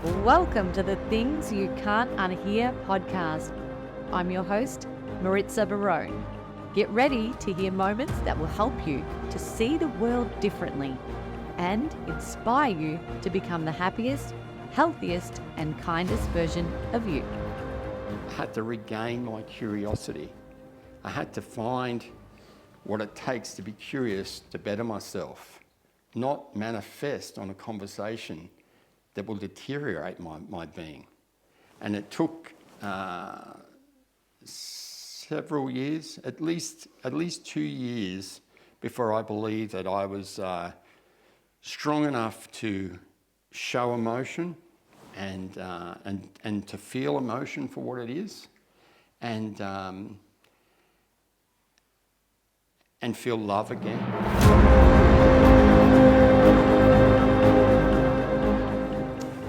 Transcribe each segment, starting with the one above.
Welcome to the Things You Can't Unhear podcast. I'm your host, Maritza Barone. Get ready to hear moments that will help you to see the world differently and inspire you to become the happiest, healthiest, and kindest version of you. I had to regain my curiosity. I had to find what it takes to be curious to better myself, not manifest on a conversation that will deteriorate my being. And it took several years, at least 2 years, before I believed that I was strong enough to show emotion and to feel emotion for what it is, and feel love again.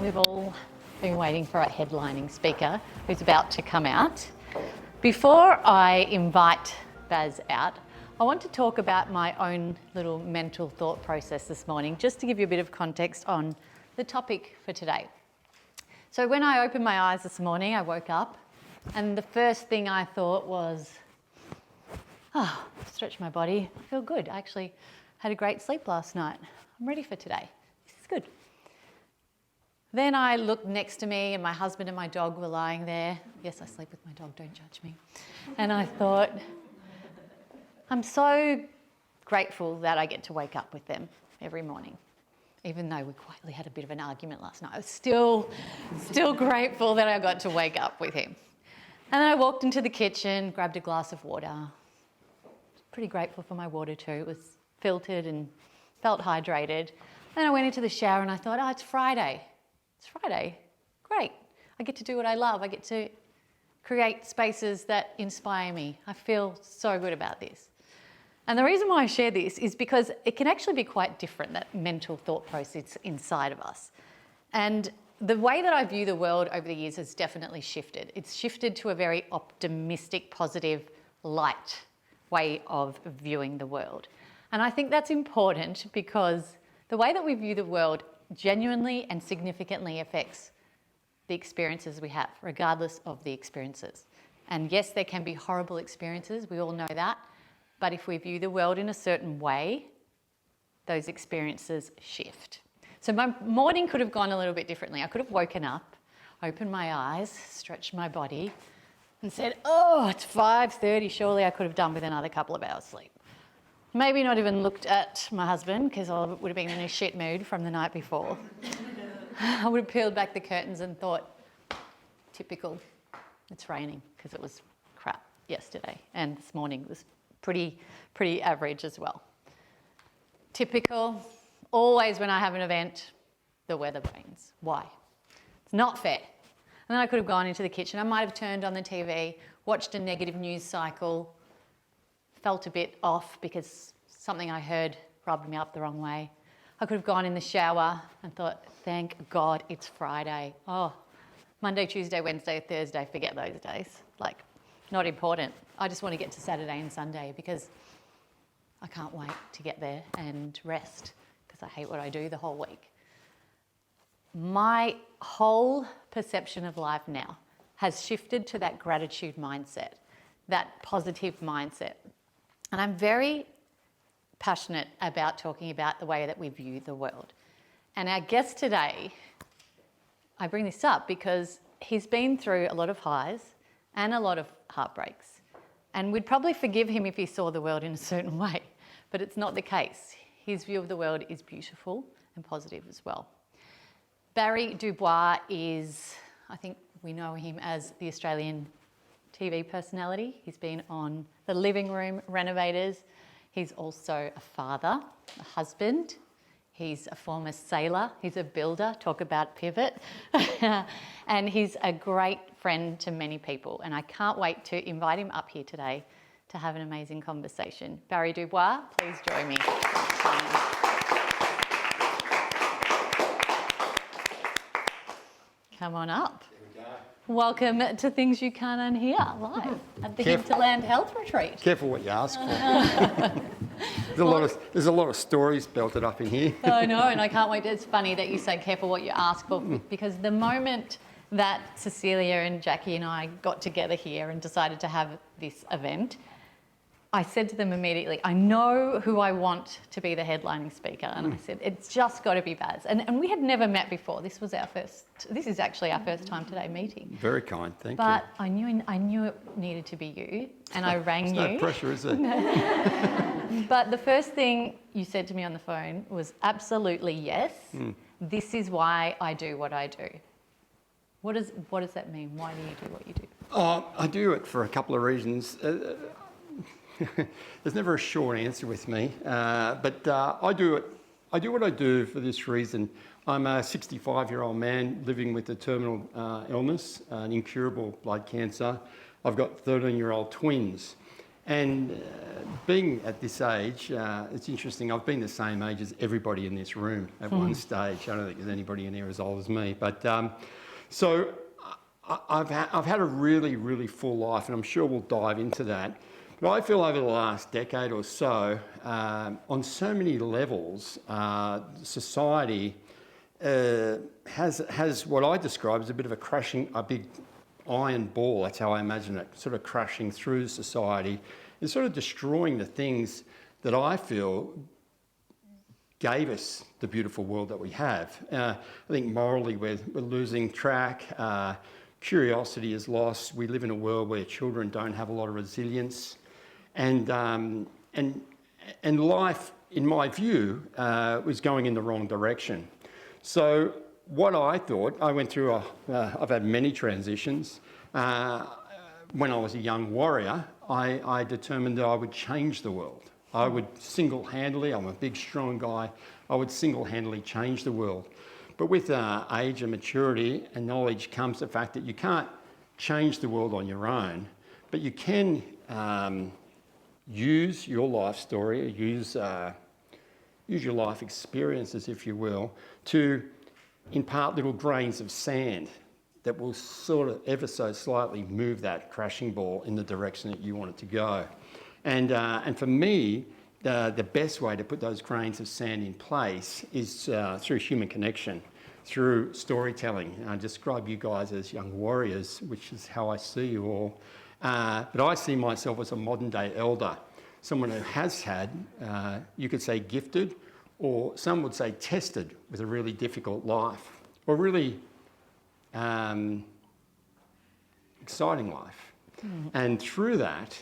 We've all been waiting for a headlining speaker who's about to come out. Before I invite Baz out, I want to talk about my own little mental thought process this morning, just to give you a bit of context on the topic for today. So when I opened my eyes this morning, I woke up and the first thing I thought was, stretch my body, I feel good. I actually had a great sleep last night. I'm ready for today. This is good. Then I looked next to me and my husband and my dog were lying there. Yes, I sleep with my dog, don't judge me. And I thought, I'm so grateful that I get to wake up with them every morning. Even though we quietly had a bit of an argument last night, I was still grateful that I got to wake up with him. And then I walked into the kitchen, grabbed a glass of water. Pretty grateful for my water too. It was filtered and felt hydrated. Then I went into the shower and I thought, it's Friday. It's Friday. Great. I get to do what I love. I get to create spaces that inspire me. I feel so good about this. And the reason why I share this is because it can actually be quite different, that mental thought process inside of us. And the way that I view the world over the years has definitely shifted. It's shifted to a very optimistic, positive, light way of viewing the world. And I think that's important because the way that we view the world genuinely and significantly affects the experiences we have, regardless of the experiences. And yes, there can be horrible experiences, we all know that, but if we view the world in a certain way, those experiences shift. So my morning could have gone a little bit differently. I could have woken up, opened my eyes, stretched my body, and said, it's 5:30, surely I could have done with another couple of hours sleep. Maybe not even looked at my husband because I would have been in a shit mood from the night before. I would have peeled back the curtains and thought, typical, it's raining, because it was crap yesterday and this morning was pretty average as well. Typical, always when I have an event, the weather rains. Why? It's not fair. And then I could have gone into the kitchen. I might have turned on the TV, watched a negative news cycle, felt a bit off because something I heard rubbed me up the wrong way. I could have gone in the shower and thought, thank God it's Friday. Monday, Tuesday, Wednesday, Thursday, forget those days. Not important. I just want to get to Saturday and Sunday because I can't wait to get there and rest because I hate what I do the whole week. My whole perception of life now has shifted to that gratitude mindset, that positive mindset. And I'm very passionate about talking about the way that we view the world. And our guest today, I bring this up because he's been through a lot of highs and a lot of heartbreaks. And we'd probably forgive him if he saw the world in a certain way, but it's not the case. His view of the world is beautiful and positive as well. Barry Du Bois is, I think we know him as the Australian TV personality. He's been on The Living Room, Renovators. He's also a father, a husband. He's a former sailor. He's a builder. Talk about pivot. And he's a great friend to many people. And I can't wait to invite him up here today to have an amazing conversation. Barry Du Bois, please join me. Come on up. Welcome to Things You Can't Unhear live at the Hinterland Health Retreat. Careful what you ask for. There's a lot of stories belted up in here. I know, and I can't wait. It's funny that you say careful what you ask for, because the moment that Cecilia and Jackie and I got together here and decided to have this event, I said to them immediately, I know who I want to be the headlining speaker. And I said, it's just got to be Baz. And we had never met before. This is actually our first time today meeting. Very kind, thank you. But I knew it needed to be you, and I rang you. No pressure, is there? But the first thing you said to me on the phone was absolutely yes. This is why I do what I do. What does that mean? Why do you do what you do? I do it for a couple of reasons. There's never a short answer with me, but I do what I do for this reason. I'm a 65-year-old man living with a terminal illness, an incurable blood cancer. I've got 13-year-old twins. And being at this age, it's interesting, I've been the same age as everybody in this room at one stage. I don't think there's anybody in here as old as me. But so I've had a really, really full life, and I'm sure we'll dive into that. But I feel over the last decade or so, on so many levels, society has what I describe as a bit of a big iron ball, that's how I imagine it, sort of crashing through society and sort of destroying the things that I feel gave us the beautiful world that we have. I think morally we're losing track. Curiosity is lost. We live in a world where children don't have a lot of resilience. And life, in my view, was going in the wrong direction. So what I thought, I went through, I've had many transitions. When I was a young warrior, I determined that I would change the world. I would single-handedly, I'm a big, strong guy, I would single-handedly change the world. But with age and maturity and knowledge comes the fact that you can't change the world on your own, but you can use your life story, use your life experiences, if you will, to impart little grains of sand that will sort of ever so slightly move that crashing ball in the direction that you want it to go. And for me, the best way to put those grains of sand in place is through human connection, through storytelling. I describe you guys as young warriors, which is how I see you all. But I see myself as a modern day elder, someone who has had, you could say gifted, or some would say tested with a really difficult life, or really exciting life. And through that,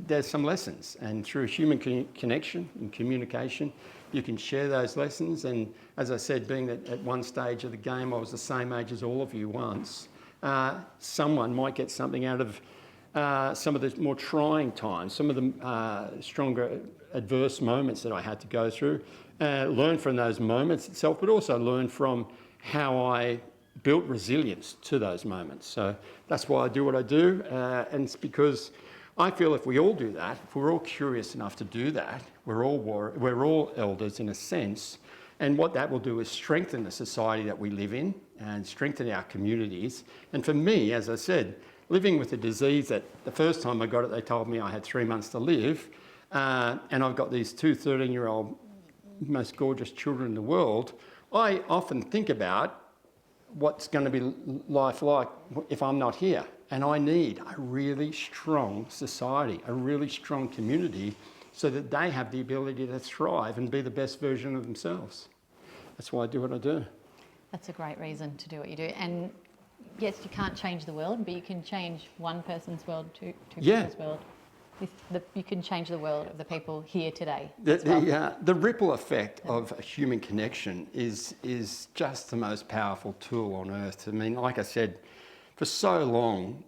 there's some lessons. And through human connection and communication, you can share those lessons. And as I said, being at one stage of the game, I was the same age as all of you once. Someone might get something out of some of the more trying times, some of the stronger adverse moments that I had to go through, learn from those moments itself, but also learn from how I built resilience to those moments. So that's why I do what I do, and it's because I feel if we all do that, if we're all curious enough to do that, we're all elders in a sense, and what that will do is strengthen the society that we live in and strengthen our communities. And for me, as I said, living with a disease that the first time I got it, they told me I had 3 months to live, and I've got these two 13-year-old most gorgeous children in the world, I often think about what's going to be life like if I'm not here. And I need a really strong society, a really strong community, so that they have the ability to thrive and be the best version of themselves. That's why I do what I do. That's a great reason to do what you do. And yes, you can't change the world, but you can change one person's world, two people's world. You can change the world of the people here today. The ripple effect of a human connection is just the most powerful tool on earth. I mean, like I said, for so long,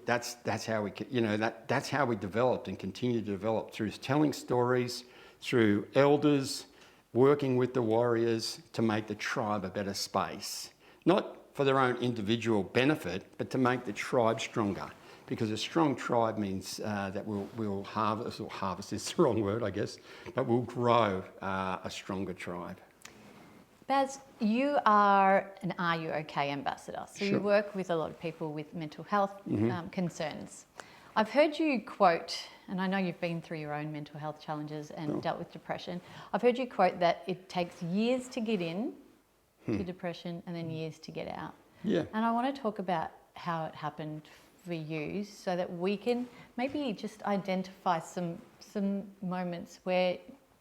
that's how we developed and continue to develop, through telling stories, through elders working with the warriors to make the tribe a better space, not for their own individual benefit, but to make the tribe stronger. Because a strong tribe means that we'll harvest, or harvest is the wrong word, I guess, but we'll grow a stronger tribe. Baz, you are an Are You OK ambassador, so Sure. You work with a lot of people with mental health concerns. I've heard you quote and I know you've been through your own mental health challenges and dealt with depression. I've heard you quote that it takes years to get in to depression and then years to get out. Yeah. And I want to talk about how it happened for you so that we can maybe just identify some moments where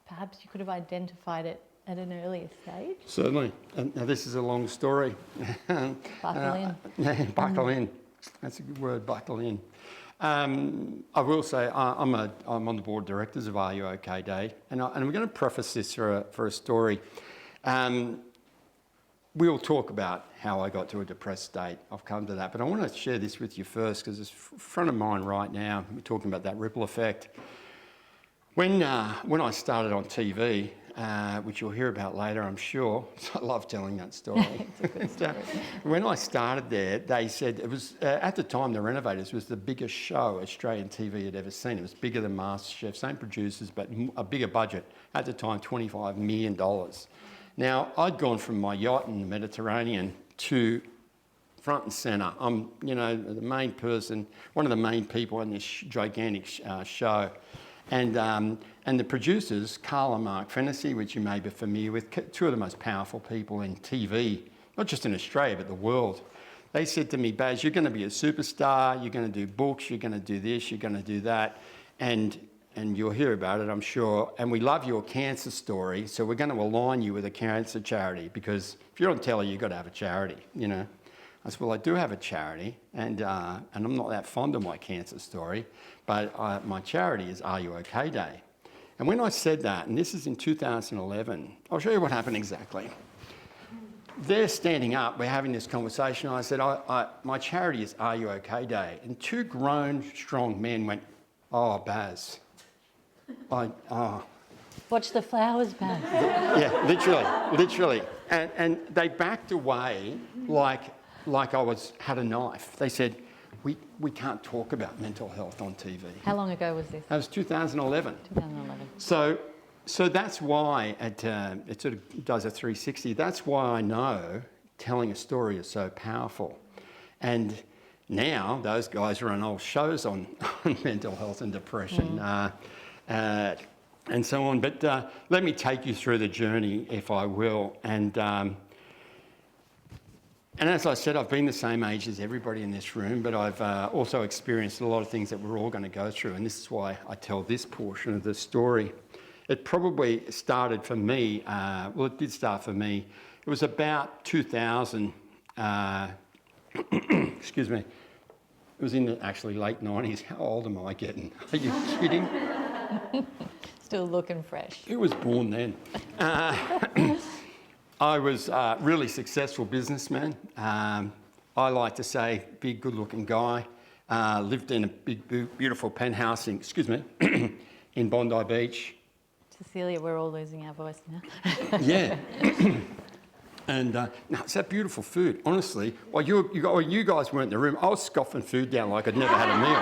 perhaps you could have identified it at an earlier stage. Certainly. Now this is a long story. Buckle in. Yeah, buckle in. That's a good word, buckle in. I will say I'm on the board of directors of Are You OK Day, and we're going to preface this for a story. We'll talk about how I got to a depressed state. I've come to that, but I want to share this with you first because it's front of mind right now. We're talking about that ripple effect. When I started on TV, which you'll hear about later, I'm sure. I love telling that story. It's a good story. When I started there, they said it was, at the time, the Renovators was the biggest show Australian TV had ever seen. It was bigger than MasterChef, same producers, but a bigger budget. At the time, $25 million. Now, I'd gone from my yacht in the Mediterranean to front and centre. I'm, the main person, one of the main people in this gigantic show. And the producers, Carl and Mark Fennessy, which you may be familiar with, two of the most powerful people in TV, not just in Australia, but the world. They said to me, Baz, you're going to be a superstar, you're going to do books, you're going to do this, you're going to do that, and you'll hear about it, I'm sure. And we love your cancer story, so we're going to align you with a cancer charity, because if you're on telly, you've got to have a charity, I said, well, I do have a charity, and I'm not that fond of my cancer story, but my charity is Are You OK Day. And when I said that, and this is in 2011, I'll show you what happened exactly. They're standing up, we're having this conversation, and I said, my charity is Are You OK Day. And two grown, strong men went, oh, Baz. Watch the flowers, Baz. Yeah, literally. And they backed away like I had a knife. They said, we can't talk about mental health on TV. How long ago was this? That was 2011. 2011. So that's why it sort of does a 360. That's why I know telling a story is so powerful. And now those guys run whole shows on mental health and depression and so on. But let me take you through the journey, if I will. And as I said, I've been the same age as everybody in this room, but I've also experienced a lot of things that we're all going to go through, and this is why I tell this portion of the story. It probably started for me, it did start for me. It was about 2000, excuse me, it was in the actually late 90s. How old am I getting? Are you kidding? Still looking fresh. Who was born then? I was a really successful businessman. I like to say, big, good-looking guy. Lived in a big, beautiful penthouse in Bondi Beach. Cecilia, we're all losing our voice now. Yeah. And no, it's that beautiful food. Honestly, while you guys weren't in the room, I was scoffing food down like I'd never had a meal.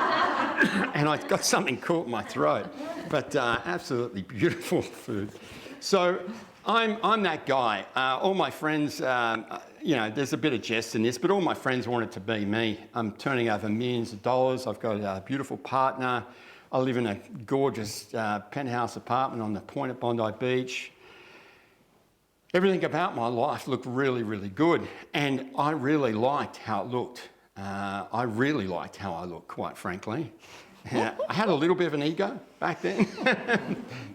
And I got something caught in my throat. But absolutely beautiful food. So I'm that guy. All my friends, there's a bit of jest in this, but all my friends wanted to be me. I'm turning over millions of dollars. I've got a beautiful partner. I live in a gorgeous penthouse apartment on the point at Bondi Beach. Everything about my life looked really, really good, and I really liked how it looked. I really liked how I looked, quite frankly. I had a little bit of an ego back then.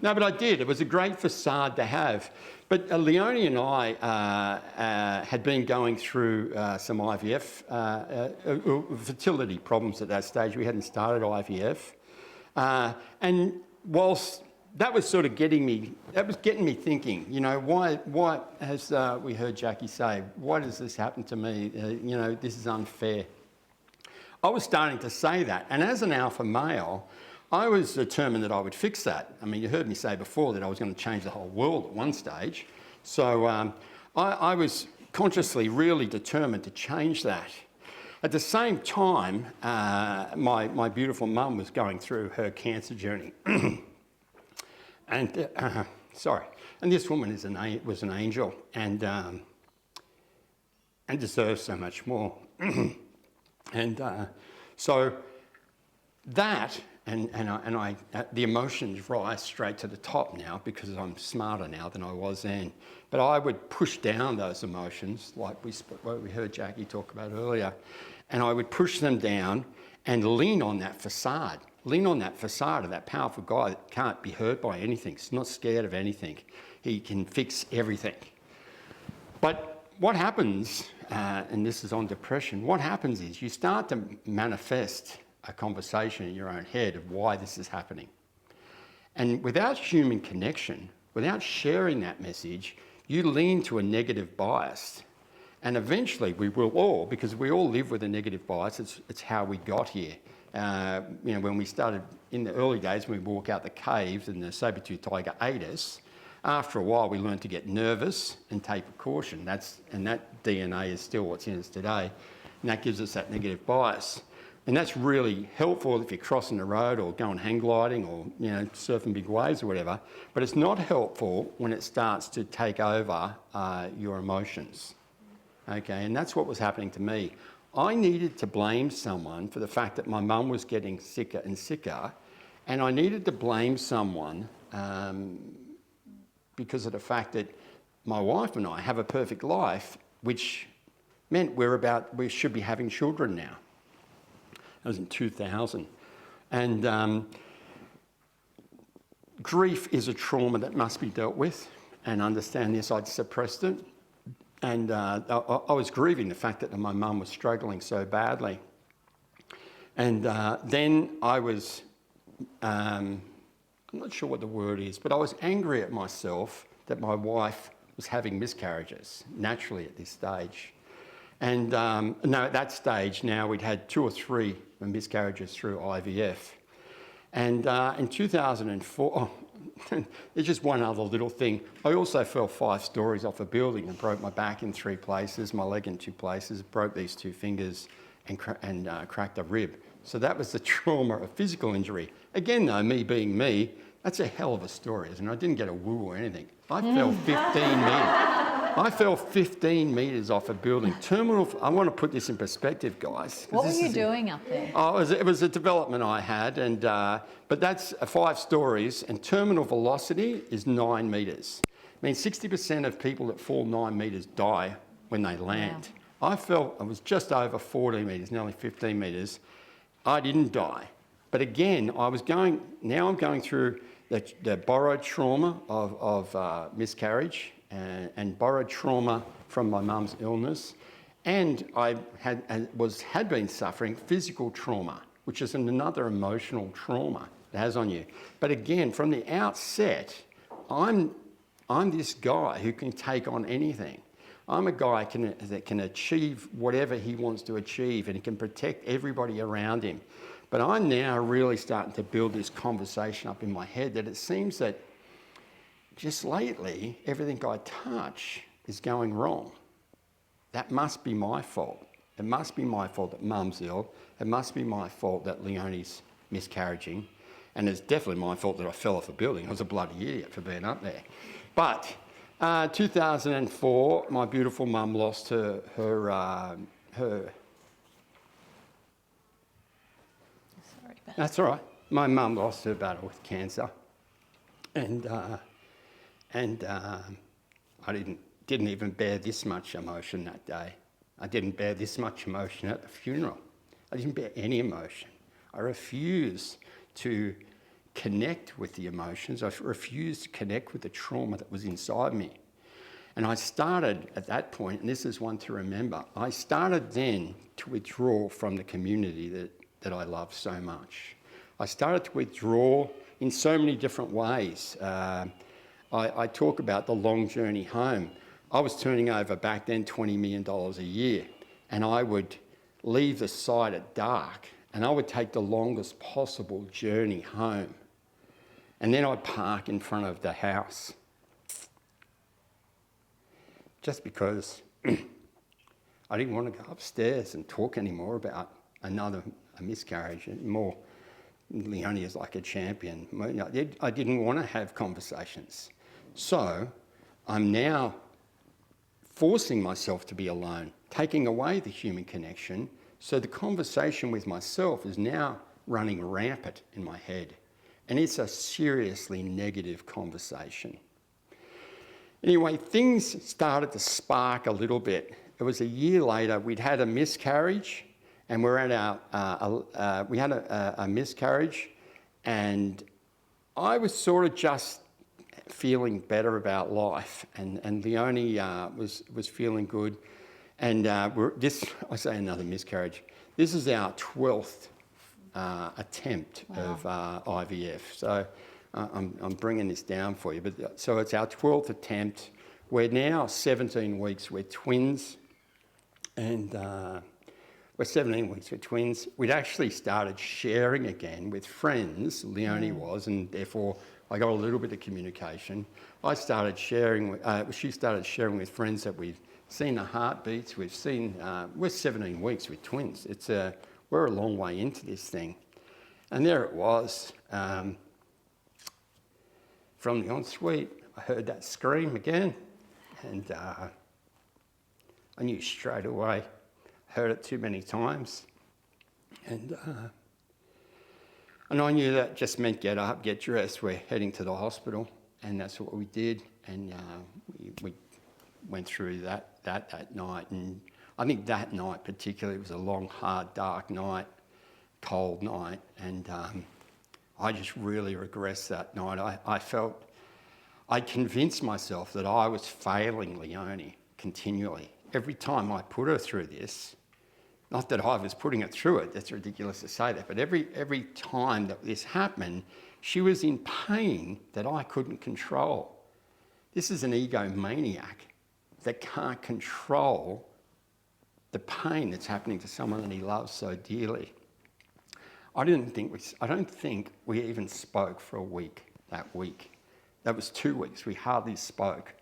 No, but I did. It was a great facade to have. But Leonie and I had been going through some IVF, fertility problems at that stage. We hadn't started IVF. And whilst that was sort of getting me thinking, why as we heard Jackie say, why does this happen to me? This is unfair. I was starting to say that, and as an alpha male, I was determined that I would fix that. I mean, you heard me say before that I was going to change the whole world at one stage. So I was consciously really determined to change that. At the same time, my beautiful mum was going through her cancer journey. And this woman was an angel and deserves so much more. And so that the emotions rise straight to the top now because I'm smarter now than I was then. But I would push down those emotions, like what we heard Jackie talk about earlier, and I would push them down and lean on that facade. Lean on that facade of that powerful guy that can't be hurt by anything. He's not scared of anything. He can fix everything. But what happens, and this is on depression, what happens is you start to manifest a conversation in your own head of why this is happening. And without human connection, without sharing that message, you lean to a negative bias. And eventually we will all, because we all live with a negative bias, it's how we got here. When we started in the early days, when we walk out the caves and the saber-toothed tiger ate us, after a while we learned to get nervous and take precaution. And that DNA is still what's in us today. And that gives us that negative bias. And that's really helpful if you're crossing the road or going hang gliding or surfing big waves or whatever. But it's not helpful when it starts to take over your emotions. Okay, and that's what was happening to me. I needed to blame someone for the fact that my mum was getting sicker and sicker, and I needed to blame someone because of the fact that my wife and I have a perfect life, which meant we should be having children now. That was in 2000. And grief is a trauma that must be dealt with, and understand this, I'd suppressed it. And I was grieving the fact that my mum was struggling so badly. And then I was, I'm not sure what the word is, but I was angry at myself that my wife was having miscarriages naturally at this stage. And no, at that stage now we'd had 2 or 3 miscarriages through IVF. And in 2004, there's just one other little thing. I also fell 5 stories off a building and broke my back in 3 places, my leg in 2 places, broke these 2 fingers and cracked a rib. So that was the trauma of physical injury. Again though, me being me, that's a hell of a story, isn't it? I didn't get a woo or anything. I fell 15 metres. I fell 15 metres off a building. I want to put this in perspective, guys. What were you doing up there? Oh, it was a development I had, but that's 5 stories, and terminal velocity is 9 metres. I mean, 60% of people that fall 9 metres die when they land. Wow. I was just over 14 metres, nearly 15 metres. I didn't die. But again, now I'm going through the borrowed trauma of miscarriage, and borrowed trauma from my mum's illness, and I had been suffering physical trauma, which is another emotional trauma it has on you. But again, from the outset, I'm this guy who can take on anything. I'm a guy that can achieve whatever he wants to achieve, and he can protect everybody around him. But I'm now really starting to build this conversation up in my head that it seems that just lately, everything I touch is going wrong. That must be my fault. It must be my fault that Mum's ill. It must be my fault that Leonie's miscarriaging. And it's definitely my fault that I fell off a building. I was a bloody idiot for being up there. But 2004, my beautiful mum lost her Sorry, Ben. That's all right. My mum lost her battle with cancer. And I didn't even bear this much emotion that day. I didn't bear this much emotion at the funeral. I didn't bear any emotion. I refused to connect with the emotions. I refused to connect with the trauma that was inside me. And I started at that point, and this is one to remember, I started then to withdraw from the community that I love so much. I started to withdraw in so many different ways. I talk about the long journey home. I was turning over back then $20 million a year, and I would leave the site at dark, and I would take the longest possible journey home. And then I'd park in front of the house. Just because I didn't want to go upstairs and talk anymore about a miscarriage anymore. Leonie is like a champion. I didn't want to have conversations. So I'm now forcing myself to be alone, taking away the human connection. So the conversation with myself is now running rampant in my head. And it's a seriously negative conversation. Anyway, things started to spark a little bit. It was a year later, we'd had a miscarriage, and we're at we had a miscarriage, and I was sort of just feeling better about life, and Leonie was feeling good, and I say another miscarriage. This is our 12th attempt of IVF. So I'm bringing this down for you. But so it's our 12th attempt. We're now 17 weeks. We're twins, and we're 17 weeks. We're twins. We'd actually started sharing again with friends. Leonie was, and therefore I got a little bit of communication. I started sharing. She started sharing with friends that we've seen the heartbeats. We've seen. We're 17 weeks with twins. We're a long way into this thing. And there it was. From the ensuite, I heard that scream again. And I knew straight away. Heard it too many times. And I knew that just meant get up, get dressed. We're heading to the hospital. And that's what we did. And we went through that night. And I think that night particularly was a long, hard, dark night, cold night, and I just really regressed that night. I convinced myself that I was failing Leonie continually. Every time I put her through this, not that I was putting her through it, that's ridiculous to say that, but every time that this happened, she was in pain that I couldn't control. This is an egomaniac that can't control the pain that's happening to someone that he loves so dearly. I don't think we even spoke for a week that week. That was 2 weeks. We hardly spoke.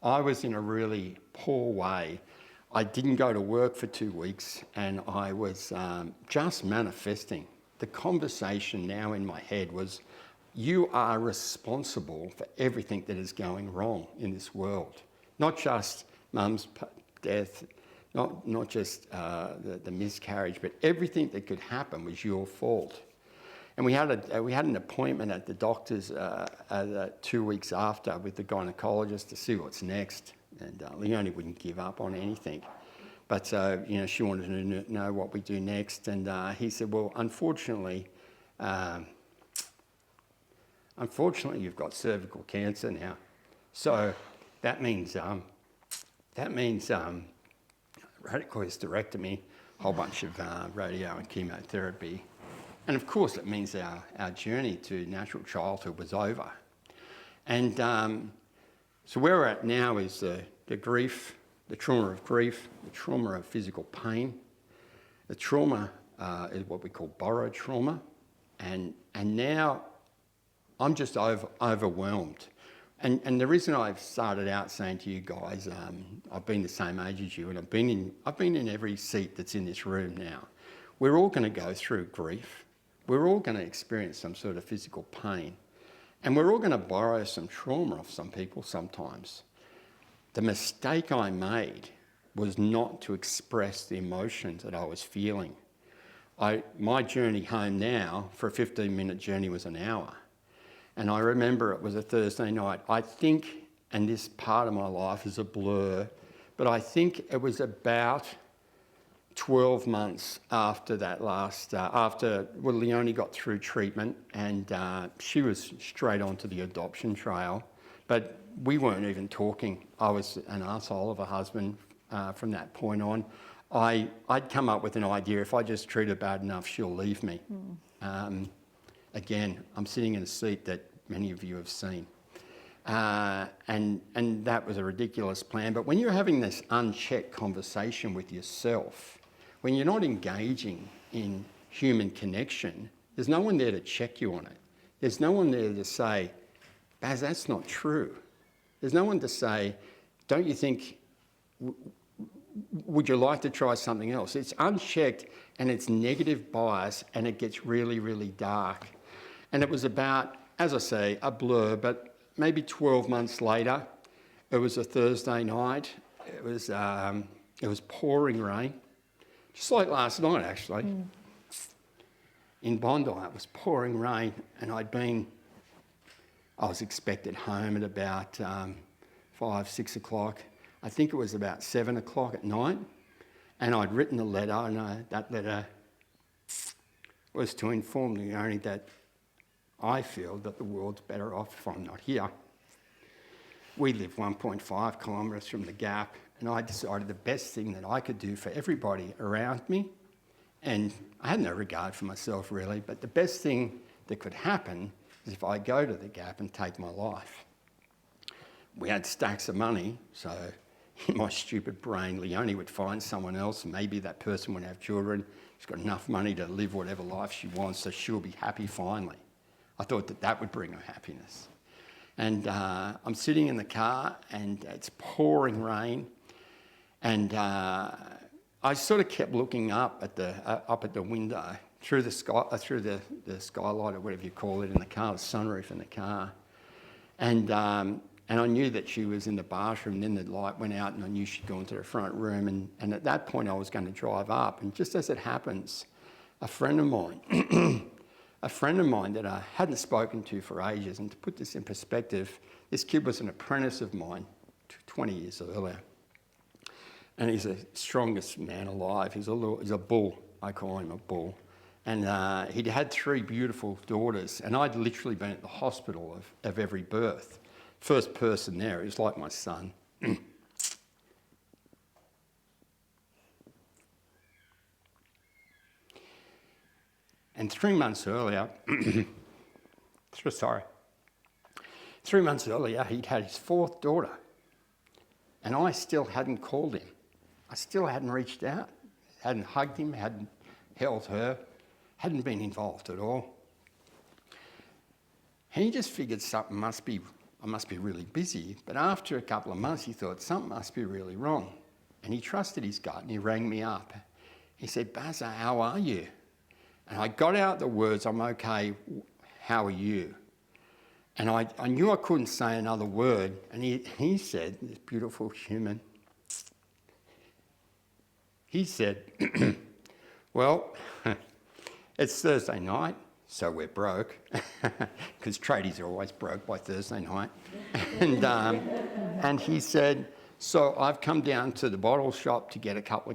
I was in a really poor way. I didn't go to work for 2 weeks, and I was just manifesting. The conversation now in my head was, you are responsible for everything that is going wrong in this world. Not just mum's death, not just the miscarriage, but everything that could happen was your fault. And we had an appointment at the doctor's 2 weeks after with the gynecologist to see what's next. And Leonie wouldn't give up on anything. But she wanted to know what we do next. And he said, well, unfortunately, you've got cervical cancer now. So that means radical hysterectomy, a whole bunch of radio and chemotherapy. And of course, it means our journey to natural childhood was over. And so where we're at now is the grief, the trauma of grief, the trauma of physical pain. The trauma is what we call borrowed trauma. And now I'm just overwhelmed. And the reason I've started out saying to you guys, I've been the same age as you, and I've been in every seat that's in this room now. We're all going to go through grief. We're all going to experience some sort of physical pain. And we're all going to borrow some trauma off some people sometimes. The mistake I made was not to express the emotions that I was feeling. My journey home now, for a 15-minute journey, was an hour. And I remember it was a Thursday night. I think, and this part of my life is a blur, but I think it was about 12 months after that Leonie got through treatment, and she was straight onto the adoption trail. But we weren't even talking. I was an arsehole of a husband from that point on. I'd come up with an idea, if I just treat her bad enough, she'll leave me. Again, I'm sitting in a seat that many of you have seen. And that was a ridiculous plan. But when you're having this unchecked conversation with yourself, when you're not engaging in human connection, there's no one there to check you on it. There's no one there to say, Baz, that's not true. There's no one to say, don't you think, would you like to try something else? It's unchecked, and it's negative bias, and it gets really, really dark. And it was about, as I say, a blur, but maybe 12 months later, it was a Thursday night. It was pouring rain, just like last night, actually. in Bondi. It was pouring rain, and I was expected home at about 5, 6 o'clock. I think it was about 7 o'clock at night, and I'd written a letter, and that letter was to inform me only that I feel that the world's better off if I'm not here. We live 1.5 kilometres from the Gap, and I decided the best thing that I could do for everybody around me, and I had no regard for myself really, but the best thing that could happen is if I go to the Gap and take my life. We had stacks of money, so in my stupid brain, Leonie would find someone else, and maybe that person would have children. She's got enough money to live whatever life she wants, so she'll be happy finally. I thought that would bring her happiness. And I'm sitting in the car, and it's pouring rain, and I sort of kept looking up at the window through the sky, through the skylight or whatever you call it in the car, the sunroof in the car, and I knew that she was in the bathroom. Then the light went out, and I knew she'd gone to the front room. And at that point, I was going to drive up, and just as it happens, a friend of mine that I hadn't spoken to for ages, and to put this in perspective, this kid was an apprentice of mine 20 years earlier. And he's the strongest man alive. He's a bull. I call him a bull. And he'd had 3 beautiful daughters, and I'd literally been at the hospital of every birth. First person there, he was like my son. And 3 months earlier, 3 months earlier, he'd had his 4th daughter, and I still hadn't called him. I still hadn't reached out, hadn't hugged him, hadn't held her, hadn't been involved at all. And he just figured I must be really busy. But after a couple of months, he thought something must be really wrong. And he trusted his gut, and he rang me up. He said, "Bazza, how are you?" And I got out the words, "I'm okay, how are you?" And I knew I couldn't say another word. And he said, this beautiful human, he said, "Well, it's Thursday night, so we're broke," because tradies are always broke by Thursday night. And he said, "So I've come down to the bottle shop to get a couple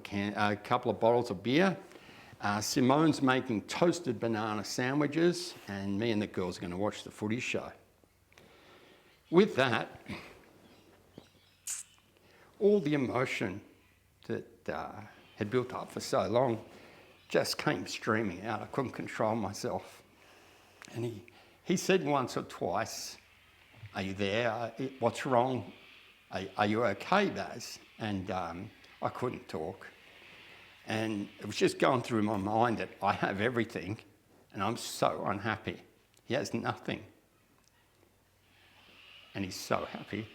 of bottles of beer. Simone's making toasted banana sandwiches, and me and the girls are going to watch the footy show." With that, all the emotion that had built up for so long just came streaming out. I couldn't control myself. And he said once or twice, "Are you there? What's wrong? Are you okay, Baz?" And I couldn't talk. And it was just going through my mind that I have everything, and I'm so unhappy. He has nothing. And he's so happy.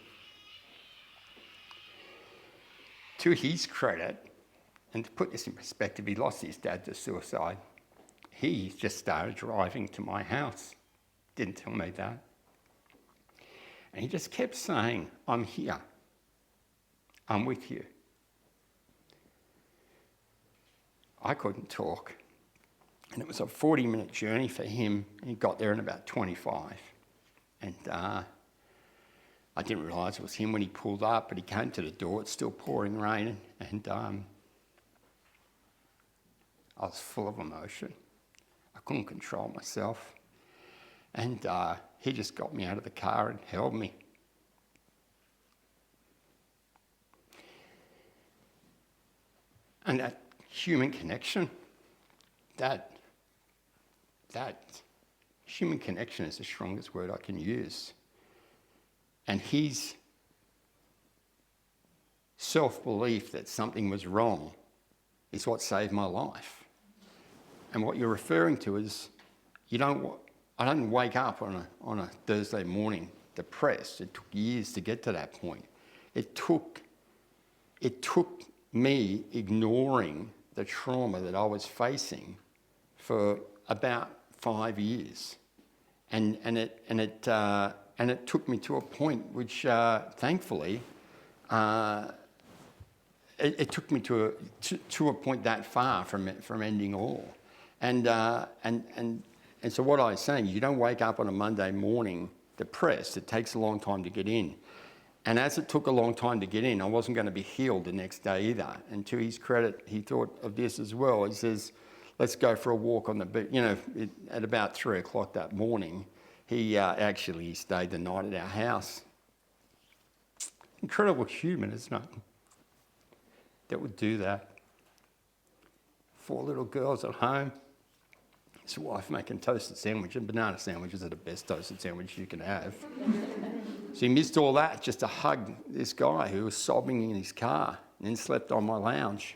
To his credit, and to put this in perspective, he lost his dad to suicide. He just started driving to my house. Didn't tell me that. And he just kept saying, "I'm here. I'm with you." I couldn't talk. And it was a 40-minute journey for him. He got there in about 25. And I didn't realise it was him when he pulled up, but he came to the door. It's still pouring rain. And I was full of emotion. I couldn't control myself. And he just got me out of the car and held me. And that human connection, that human connection is the strongest word I can use. And his self-belief that something was wrong is what saved my life. And what you're referring to is, I don't wake up on a Thursday morning depressed. It took years to get to that point. It took me ignoring the trauma that I was facing for about 5 years, and it took me to a point which, thankfully, it took me to a point that far from ending all, And so what I was saying, you don't wake up on a Monday morning depressed. It takes a long time to get in. And as it took a long time to get in, I wasn't going to be healed the next day either. And to his credit, he thought of this as well. He says, let's go for a walk on the beach. At about 3 o'clock that morning, he stayed the night at our house. Incredible human, isn't it? That would do that. 4 little girls at home. His wife making toasted sandwich, and banana sandwiches are the best toasted sandwich you can have. So he missed all that just to hug this guy who was sobbing in his car and then slept on my lounge.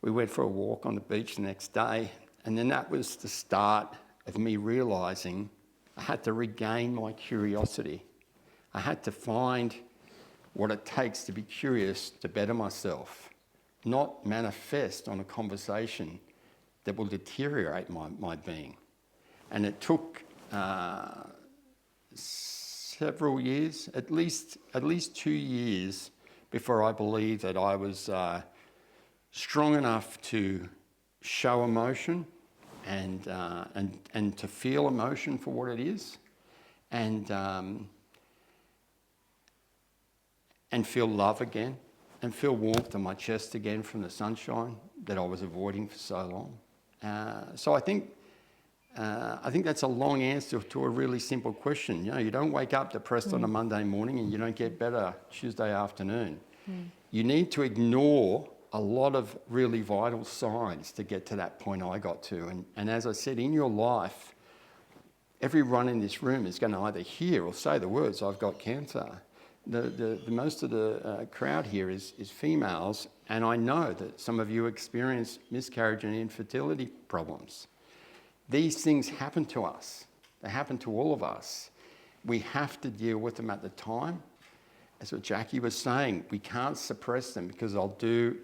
We went for a walk on the beach the next day, and then that was the start of me realising I had to regain my curiosity. I had to find what it takes to be curious to better myself, not manifest on a conversation that will deteriorate my being. And it took several years, at least 2 years, before I believed that I was strong enough to show emotion and to feel emotion for what it is, and feel love again, and feel warmth in my chest again from the sunshine that I was avoiding for so long. So I think that's a long answer to a really simple question. You don't wake up depressed on a Monday morning and you don't get better Tuesday afternoon. You need to ignore a lot of really vital signs to get to that point I got to. And as I said, in your life, everyone in this room is going to either hear or say the words, I've got cancer. The most of the crowd here is females, and I know that some of you experience miscarriage and infertility problems. These things happen to us. They happen to all of us. We have to deal with them at the time. As what Jackie was saying, we can't suppress them because the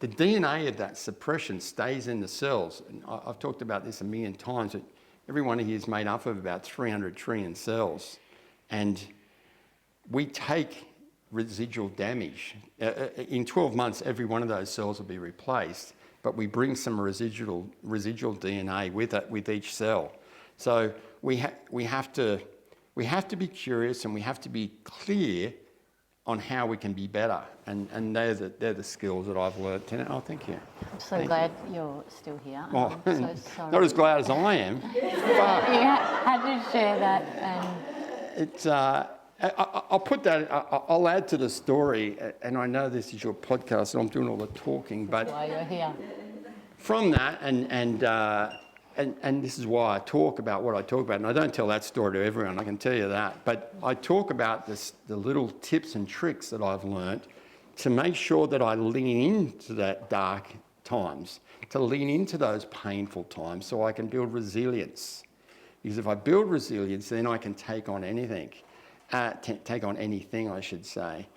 DNA of that suppression stays in the cells. And I've talked about this a million times, that every one of you is made up of about 300 trillion cells. And we take residual damage. In 12 months, every one of those cells will be replaced, but we bring some residual DNA with each cell. So we have to be curious, and we have to be clear on how we can be better. And they're the skills that I've learned. Oh, thank you. I'm so glad you're still here. Oh, I'm so sorry. not as glad as I am. But You had to share that. And it's. I'll put that. I'll add to the story, and I know this is your podcast, and I'm doing all the talking. But why you're here. From that, and this is why I talk about what I talk about, and I don't tell that story to everyone. I can tell you that, but I talk about the little tips and tricks that I've learnt to make sure that I lean into that dark times, to lean into those painful times, so I can build resilience. Because if I build resilience, then I can take on anything. Take on anything, I should say.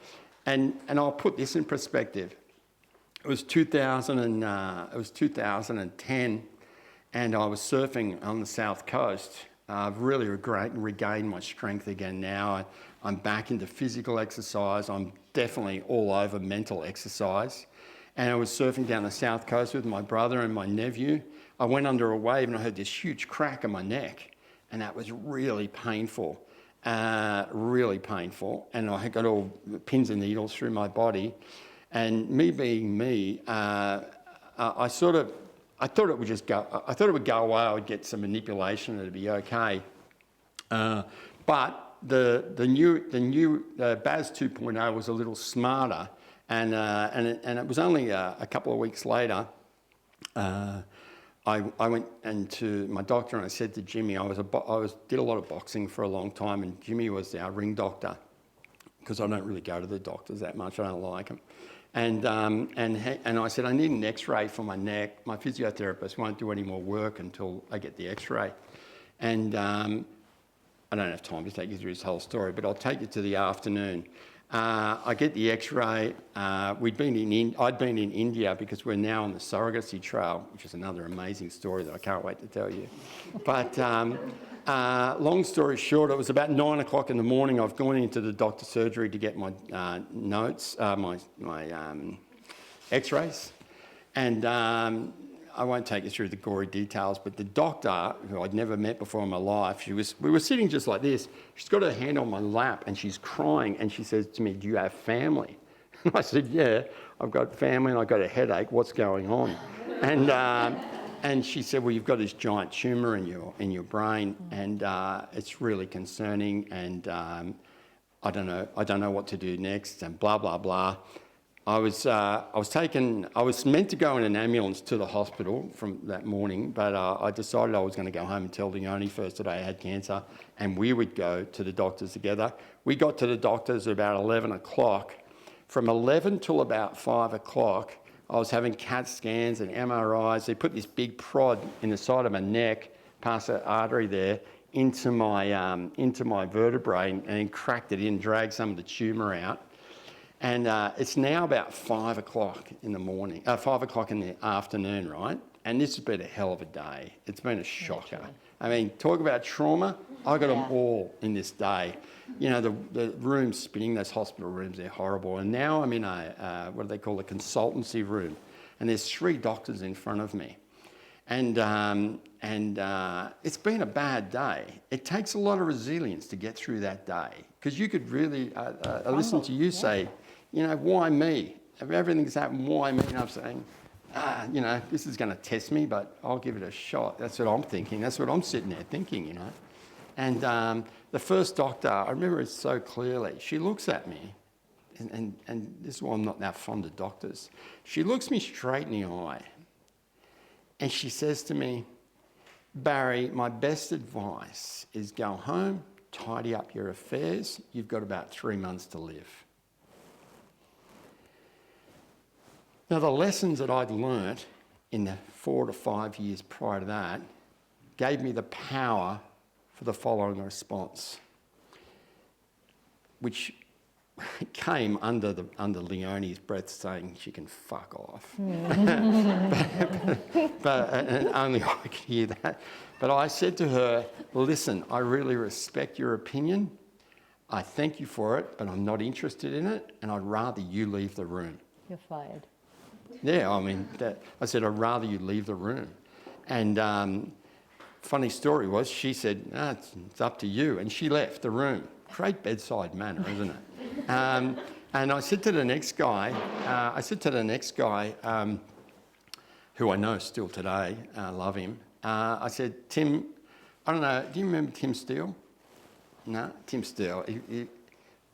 And I'll put this in perspective. It was 2010, and I was surfing on the south coast. I've really regained my strength again now. I'm back into physical exercise. I'm definitely all over mental exercise. And I was surfing down the south coast with my brother and my nephew. I went under a wave and I heard this huge crack in my neck, and that was really painful. And I got all pins and needles through my body. And me being me, I thought it would just go. I thought it would go away. I would get some manipulation and it'd be okay. But the new BAS 2.0 was a little smarter, and it was only a couple of weeks later. I went into my doctor and I said to Jimmy, I did a lot of boxing for a long time, and Jimmy was our ring doctor, because I don't really go to the doctors that much. I don't like them. And I said, I need an X-ray for my neck. My physiotherapist won't do any more work until I get the X-ray. And I don't have time to take you through this whole story, but I'll take you to the afternoon. I get the X-ray. I'd been in India because we're now on the surrogacy trail, which is another amazing story that I can't wait to tell you. But long story short, it was about 9 o'clock in the morning. I've gone into the doctor's surgery to get my notes, my X-rays, And I won't take you through the gory details, but the doctor, who I'd never met before in my life, we were sitting just like this. She's got her hand on my lap and she's crying and she says to me, "Do you have family?" And I said, "Yeah, I've got family and I've got a headache. What's going on?" And she said, "Well, you've got this giant tumour in your brain and it's really concerning and I don't know what to do next," and blah, blah, blah. I was meant to go in an ambulance to the hospital from that morning, but I decided I was going to go home and tell Leonie first that I had cancer, and we would go to the doctors together. We got to the doctors at about 11 o'clock. From 11 till about 5 o'clock, I was having CAT scans and MRIs. They put this big prod in the side of my neck, past the artery there, into my vertebrae and cracked it in, dragged some of the tumour out. And it's now about 5 o'clock in the morning, 5 o'clock in the afternoon, right? And this has been a hell of a day. It's been a shocker. Literally. I mean, talk about trauma. I got them all in this day. You know, the rooms spinning, those hospital rooms, they're horrible. And now I'm in a, what do they call a consultancy room. And there's 3 doctors in front of me. And it's been a bad day. It takes a lot of resilience to get through that day. Because you could really, listen to you say, you know, why me? If everything's happened, why me? And I'm saying, you know, this is going to test me, but I'll give it a shot. That's what I'm thinking. That's what I'm sitting there thinking, you know. And the first doctor, I remember it so clearly. She looks at me, and this is why I'm not that fond of doctors. She looks me straight in the eye, and she says to me, "Barry, my best advice is go home, tidy up your affairs. You've got about 3 months to live." Now, the lessons that I'd learnt in the 4 to 5 years prior to that gave me the power for the following response, which came under Leonie's breath saying she can fuck off. but and only I could hear that. But I said to her, "Listen, I really respect your opinion. I thank you for it, but I'm not interested in it, and I'd rather you leave the room." You're fired. Yeah, I mean, I said, "I'd rather you leave the room." And funny story was, she said, "It's up to you," and she left the room. Great bedside manner, isn't it? And I said to the next guy, who I know still today, love him. I said, "Tim, I don't know, do you remember Tim Steele?" No, Tim Steele.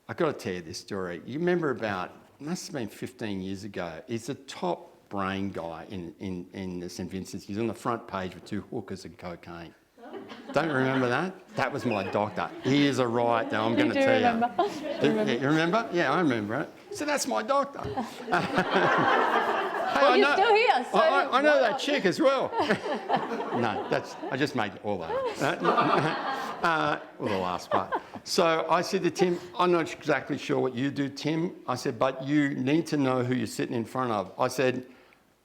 I've got to tell you this story. You remember about, it must have been 15 years ago. He's the top brain guy in the St Vincent's. He's on the front page with 2 hookers and cocaine. Don't remember that? That was my doctor. He is a riot now, I'm going to tell you. You remember? Yeah, I remember it. So that's my doctor. Hey, Well, you're still here. So I know that chick as well. No, I just made all that. Well, the last part. So I said to Tim, "I'm not exactly sure what you do, Tim." I said, "But you need to know who you're sitting in front of." I said,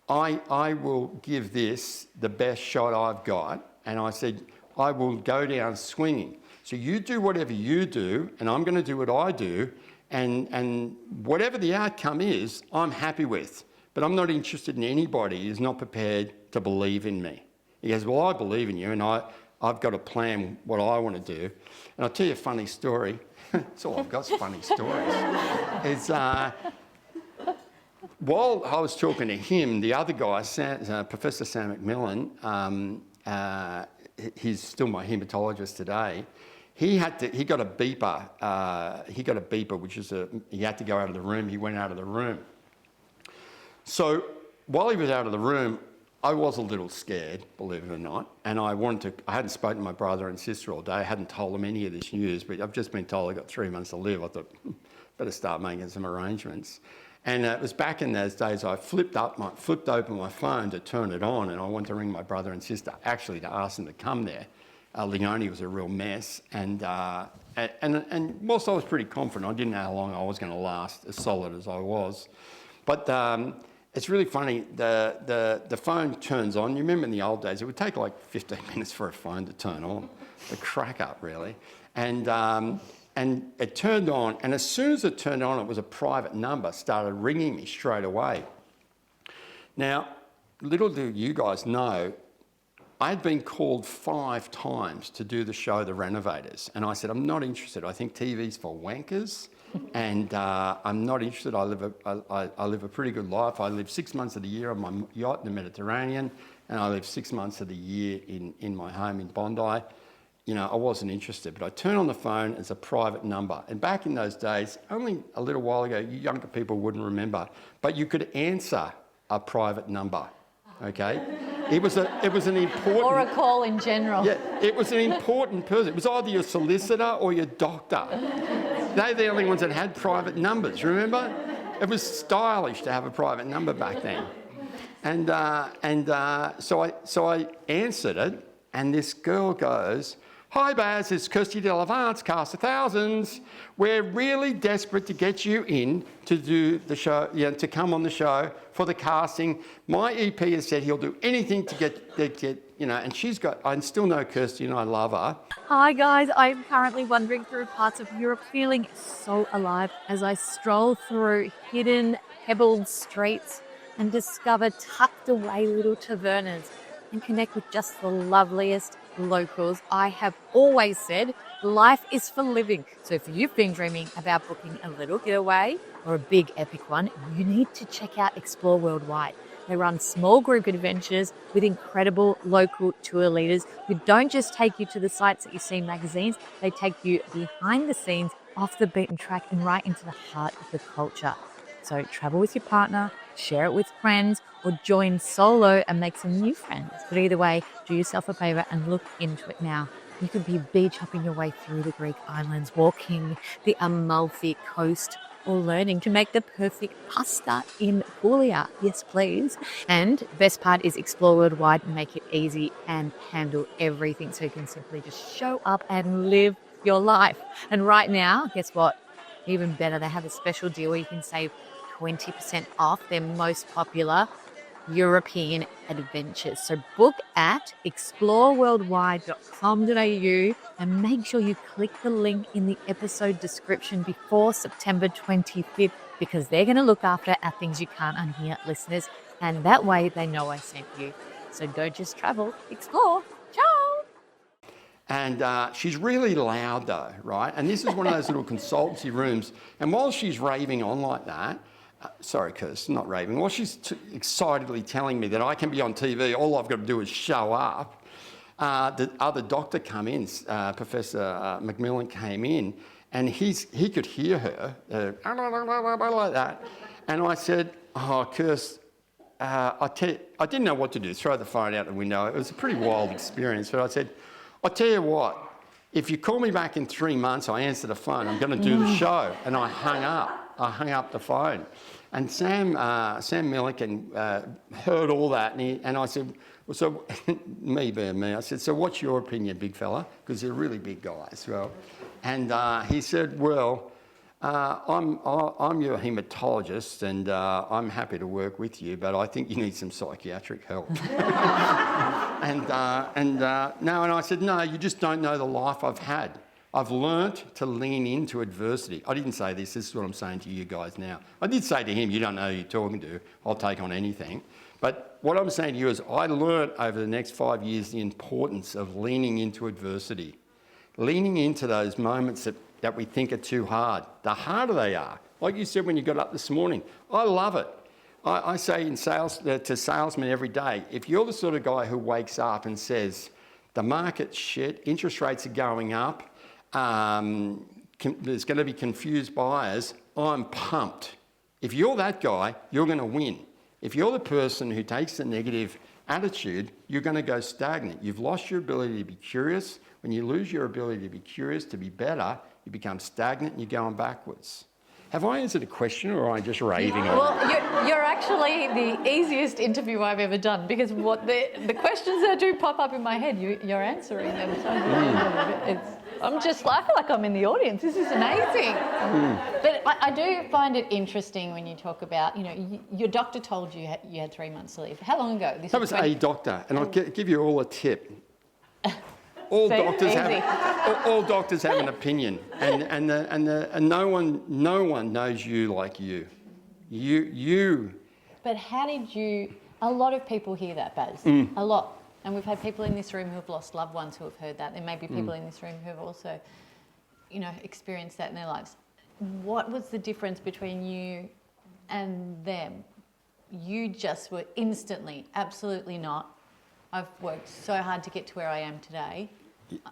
I will give this the best shot I've got. And I said, "I will go down swinging. So you do whatever you do, and I'm going to do what I do. And whatever the outcome is, I'm happy with. But I'm not interested in anybody who's not prepared to believe in me." He goes, "Well, I believe in you, and I've got to plan what I want to do." And I'll tell you a funny story. That's all I've got is funny stories. It's, while I was talking to him, the other guy, Professor Sam McMillan, he's still my haematologist today. He got a beeper. Which is he had to go out of the room. He went out of the room. So while he was out of the room, I was a little scared, believe it or not, and I hadn't spoken to my brother and sister all day. I hadn't told them any of this news, but I've just been told I've got 3 months to live. I thought, better start making some arrangements. And it was back in those days I flipped open my phone to turn it on, and I wanted to ring my brother and sister, actually to ask them to come there. Leonie was a real mess, and whilst I was pretty confident, I didn't know how long I was going to last, as solid as I was. But it's really funny, the phone turns on. You remember in the old days, it would take like 15 minutes for a phone to turn on. The crack up, really. And it turned on, and as soon as it turned on, it was a private number, started ringing me straight away. Now, little do you guys know, I had been called 5 times to do the show The Renovators, and I said, I'm not interested. I think TV's for wankers, and I'm not interested. I live a pretty good life. I live 6 months of the year on my yacht in the Mediterranean, and I live 6 months of the year in my home in Bondi. You know, I wasn't interested, but I turned on the phone as a private number. And back in those days, only a little while ago, you younger people wouldn't remember, but you could answer a private number, okay? It was an important... Or a call in general. Yeah, it was an important person. It was either your solicitor or your doctor. They're the only ones that had private numbers, remember? It was stylish to have a private number back then. So I answered it, and this girl goes, "Hi Baz, it's Kirsty Delavance, cast of thousands. We're really desperate to get you in to do the show, to come on the show for the casting. My EP has said he'll do anything to get and she's got, I still know Kirsty and I love her." Hi guys, I'm currently wandering through parts of Europe feeling so alive as I stroll through hidden, pebbled streets and discover tucked away little tavernas and connect with just the loveliest locals. I have always said life is for living. So if you've been dreaming about booking a little getaway or a big epic one, you need to check out Explore Worldwide. They run small group adventures with incredible local tour leaders who don't just take you to the sites that you see in magazines, they take you behind the scenes, off the beaten track and right into the heart of the culture. So travel with your partner, share it with friends, or join solo and make some new friends. But either way, do yourself a favour and look into it now. You could be beach hopping your way through the Greek islands, walking the Amalfi coast, or learning to make the perfect pasta in Puglia. Yes, please. And best part is Explore Worldwide, make it easy and handle everything so you can simply just show up and live your life. And right now, guess what? Even better, they have a special deal where you can save 20% off their most popular European adventures. So book at exploreworldwide.com.au and make sure you click the link in the episode description before September 25th because they're going to look after our Things You Can't Unhear listeners, and that way they know I sent you. So don't just travel, explore. Ciao! And she's really loud though, right? And this is one of those little consultancy rooms. And while she's raving on like that, sorry, Kirsten, not raving. While she's excitedly telling me that I can be on TV, all I've got to do is show up. The other doctor came in, Professor Macmillan came in, and he could hear her like that. And I said, "Oh, Kirst, I didn't know what to do. Throw the phone out the window." It was a pretty wild experience. But I said, "I'll tell you what. If you call me back in 3 months, I answer the phone. I'm going to do the show." And I hung up. I hung up the phone. And Sam Milliken heard all that, and I said, well, so me being me, I said, "So what's your opinion, big fella?" Because they're really big guys, well. And he said, "Well, I'm your haematologist, and I'm happy to work with you, but I think you need some psychiatric help." And I said, "No, you just don't know the life I've had. I've learnt to lean into adversity." I didn't say this is what I'm saying to you guys now. I did say to him, "You don't know who you're talking to, I'll take on anything." But what I'm saying to you is I learnt over the next 5 years the importance of leaning into adversity. Leaning into those moments that we think are too hard. The harder they are. Like you said when you got up this morning, I love it. I say in sales to salesmen every day, if you're the sort of guy who wakes up and says, the market's shit, interest rates are going up, there's going to be confused buyers, I'm pumped. If you're that guy, you're going to win. If you're the person who takes the negative attitude, you're going to go stagnant. You've lost your ability to be curious. When you lose your ability to be curious, to be better, you become stagnant and you're going backwards. Have I answered a question or am I just raving on? Well, you're actually the easiest interview I've ever done because what the questions that do pop up in my head, you're answering them. So I feel like I'm in the audience. This is amazing. But I do find it interesting when you talk about, your doctor told you you had 3 months to live. How long ago? That was a doctor, and I'll give you all a tip. All doctors have an opinion, and no one knows you like you. You. But how did you A lot of people hear that, Baz. A lot. And we've had people in this room who have lost loved ones who have heard that. There may be people in this room who have also, experienced that in their lives. What was the difference between you and them? You just were instantly, absolutely not. I've worked so hard to get to where I am today.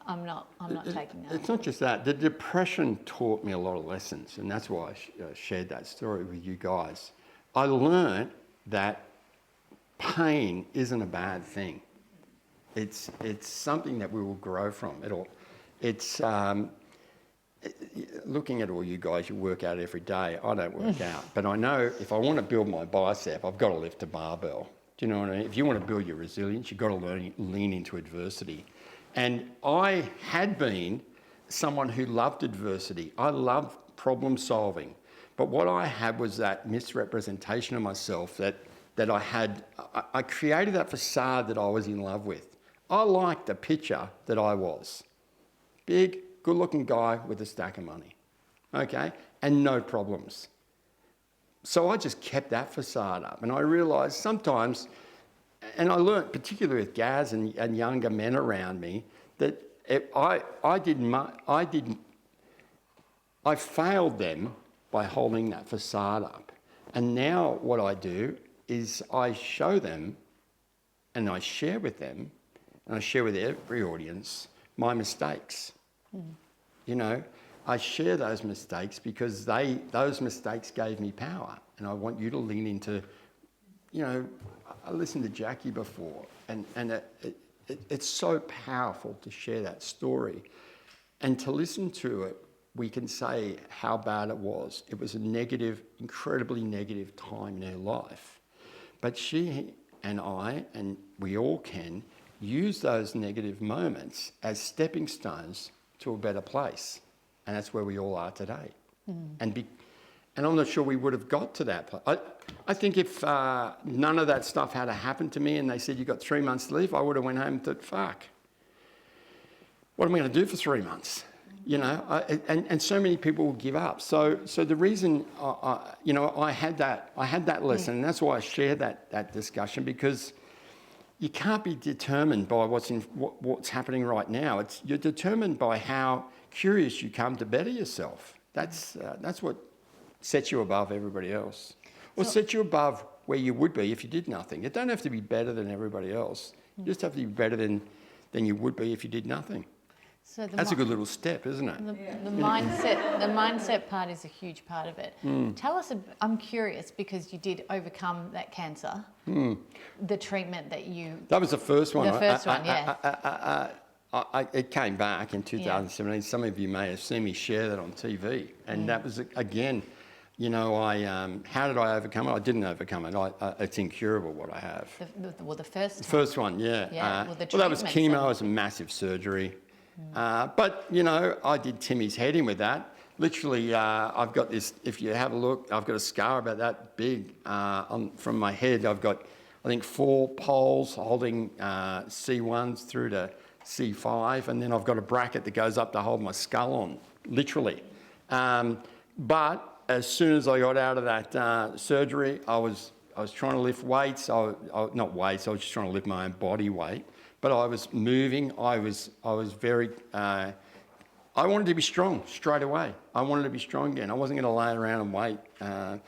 I'm not taking that. It's not just that. The depression taught me a lot of lessons, and that's why I shared that story with you guys. I learned that pain isn't a bad thing. It's something that we will grow from. It's looking at all you guys, you work out every day. I don't work out, but I know if I want to build my bicep, I've got to lift a barbell. Do you know what I mean? If you want to build your resilience, you've got to lean into adversity. And I had been someone who loved adversity. I loved problem solving. But what I had was that misrepresentation of myself that I had. I created that facade that I was in love with. I liked the picture that I was. Big, good-looking guy with a stack of money, okay? And no problems. So I just kept that facade up. And I realised sometimes, and I learnt particularly with Gaz and younger men around me, that I failed them by holding that facade up. And now what I do is I show them and I share with them, and I share with every audience, my mistakes. I share those mistakes because those mistakes gave me power, and I want you to lean into, I listened to Jackie before, and it's so powerful to share that story, and to listen to it, we can say how bad it was. It was a negative, incredibly negative time in her life, but she and I, and we all can, use those negative moments as stepping stones to a better place. And that's where we all are today. And I'm not sure we would have got to that place. I think if none of that stuff had happened to me and they said, you've got 3 months to live, I would have went home and thought, fuck, what am I going to do for 3 months? And so many people will give up. So the reason, I had that lesson, and that's why I shared that discussion, because you can't be determined by what's happening right now. You're determined by how curious you come to better yourself. That's what sets you above everybody else, or sets you above where you would be if you did nothing. You don't have to be better than everybody else. You just have to be better than you would be if you did nothing. So that's a good little step, isn't it? The mindset part is a huge part of it. Tell us, I'm curious, because you did overcome that cancer, the treatment that you... That was the first one. The first one, yeah. It came back in 2017. Yeah. Some of you may have seen me share that on TV. And that was, again, how did I overcome it? I didn't overcome it. It's incurable what I have. The first time. The first one, yeah. Well, that was chemo. It was a massive surgery. But, I did Timmy's head in with that. Literally, I've got this, if you have a look, I've got a scar about that big from my head. I've got, I think, 4 poles holding C1s through to C5, and then I've got a bracket that goes up to hold my skull on, literally. But as soon as I got out of that surgery, I was trying to lift weights. Not weights, I was just trying to lift my own body weight. But I was moving. I was very. I wanted to be strong straight away. I wanted to be strong again. I wasn't going to lay around and wait. I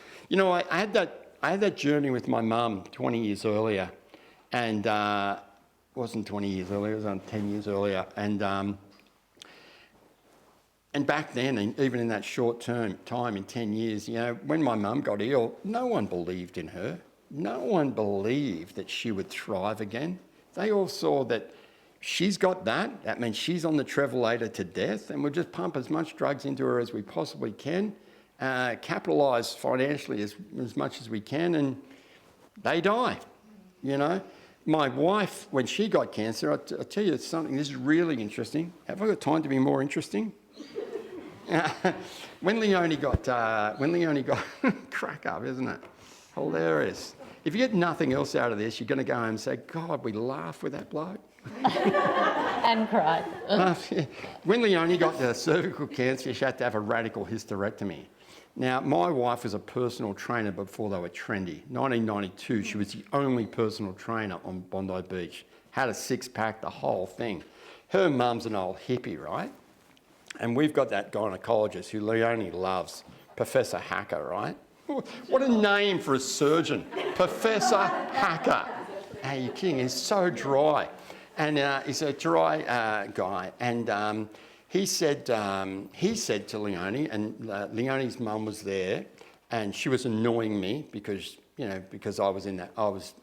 had that journey with my mum 20 years earlier, and it wasn't 20 years earlier. It was 10 years earlier, and back then, and even in that short time in 10 years, when my mum got ill, no one believed in her. No one believed that she would thrive again. They all saw that she's got that. That means she's on the travelator to death, and we'll just pump as much drugs into her as we possibly can, capitalise financially as much as we can, and they die, My wife, when she got cancer, I'll tell you something, this is really interesting. Have I got time to be more interesting? When Leonie got crack up, isn't it? Hilarious. If you get nothing else out of this, you're going to go home and say, God, we laughed with that bloke. And cried. When Leonie got the cervical cancer, she had to have a radical hysterectomy. Now, my wife was a personal trainer before they were trendy. 1992, she was the only personal trainer on Bondi Beach. Had a six-pack, the whole thing. Her mum's an old hippie, right? And we've got that gynecologist who Leonie loves, Professor Hacker, right? What a name for a surgeon, Professor Hacker. Are you kidding? He's so dry. And he's a dry guy. And he said to Leonie, and Leonie's mum was there, and she was annoying me because I was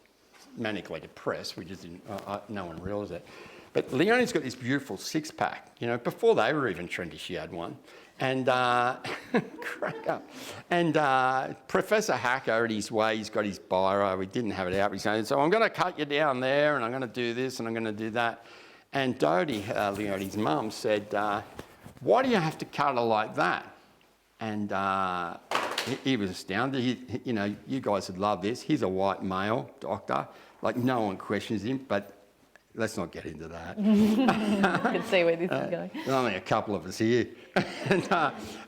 manically depressed. We just didn't, no one realised it. But Leonie's got this beautiful six-pack. Before they were even trendy, she had one. And crack up. And Professor Hacker, at his way, he's got his biro. He didn't have it out. He's saying, so I'm going to cut you down there, and I'm going to do this, and I'm going to do that. And Dodie, Leonie's mum, said, why do you have to cut her like that? And he was astounded. You guys would love this. He's a white male doctor. Like, no one questions him, but let's not get into that. I can see where this is going. There's only a couple of us here.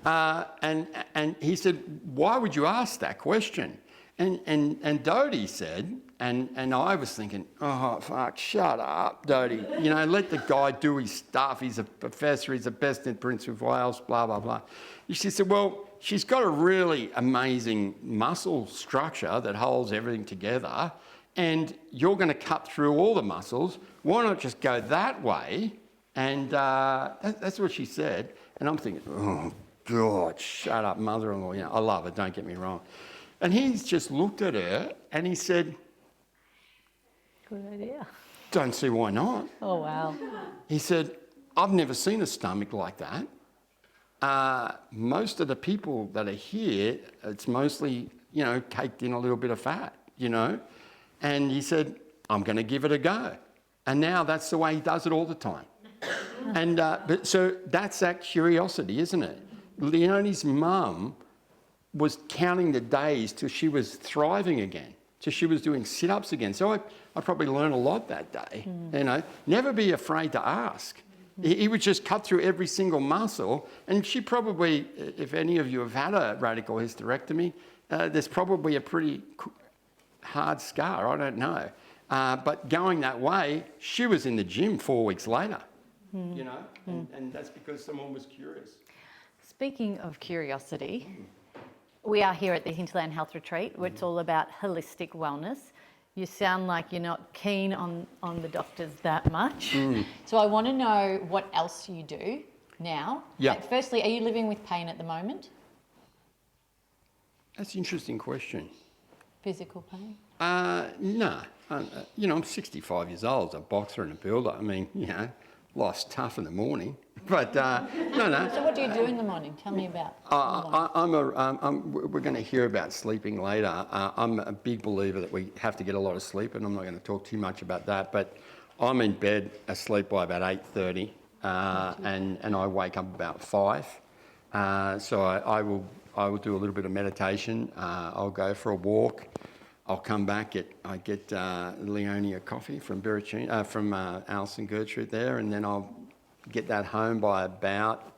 and he said, why would you ask that question? And Dodie said, and I was thinking, oh, fuck, shut up, Dodie. Let the guy do his stuff. He's a professor. He's the best in Prince of Wales, blah, blah, blah. She said, well, she's got a really amazing muscle structure that holds everything together, and you're going to cut through all the muscles. Why not just go that way? And that's what she said. And I'm thinking, oh, God, shut up, mother-in-law. I love her, don't get me wrong. And he's just looked at her and he said, good idea. Don't see why not. Oh, wow. He said, I've never seen a stomach like that. Most of the people that are here, it's mostly, caked in a little bit of fat, And he said, I'm going to give it a go. And now that's the way he does it all the time. And so that's that curiosity, isn't it? Leonie's mum was counting the days till she was thriving again, till she was doing sit-ups again. So I probably learned a lot that day. Never be afraid to ask. He would just cut through every single muscle. And she probably, if any of you have had a radical hysterectomy, there's probably a pretty hard scar, I don't know. But going that way, she was in the gym 4 weeks later, and that's because someone was curious. Speaking of curiosity, we are here at the Hinterland Health Retreat, where it's all about holistic wellness. You sound like you're not keen on the doctors that much. So I want to know what else you do now. Yeah. Firstly, are you living with pain at the moment? That's an interesting question. Physical pain? No. I'm 65 years old, as a boxer and a builder. I mean, life's tough in the morning. But no. So what do you do in the morning? Tell me about. We're going to hear about sleeping later. I'm a big believer that we have to get a lot of sleep, and I'm not going to talk too much about that. But I'm in bed asleep by about 8:30, and I wake up about 5. So I will do a little bit of meditation. I'll go for a walk. I'll come back. I get Leonie a coffee from Alice and Gertrude there, and then I'll get that home by about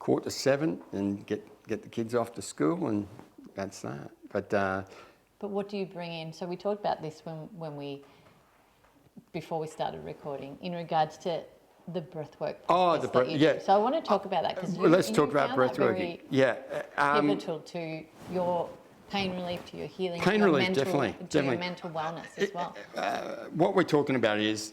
6:45 and get the kids off to school, and that's that. But what do you bring in? So we talked about this before we started recording in regards to the breathwork. Yeah. So I want to talk about that because let's talk about breathwork. Yeah. Pivotal to your pain relief, to your healing, definitely. Your mental wellness as well. What we're talking about is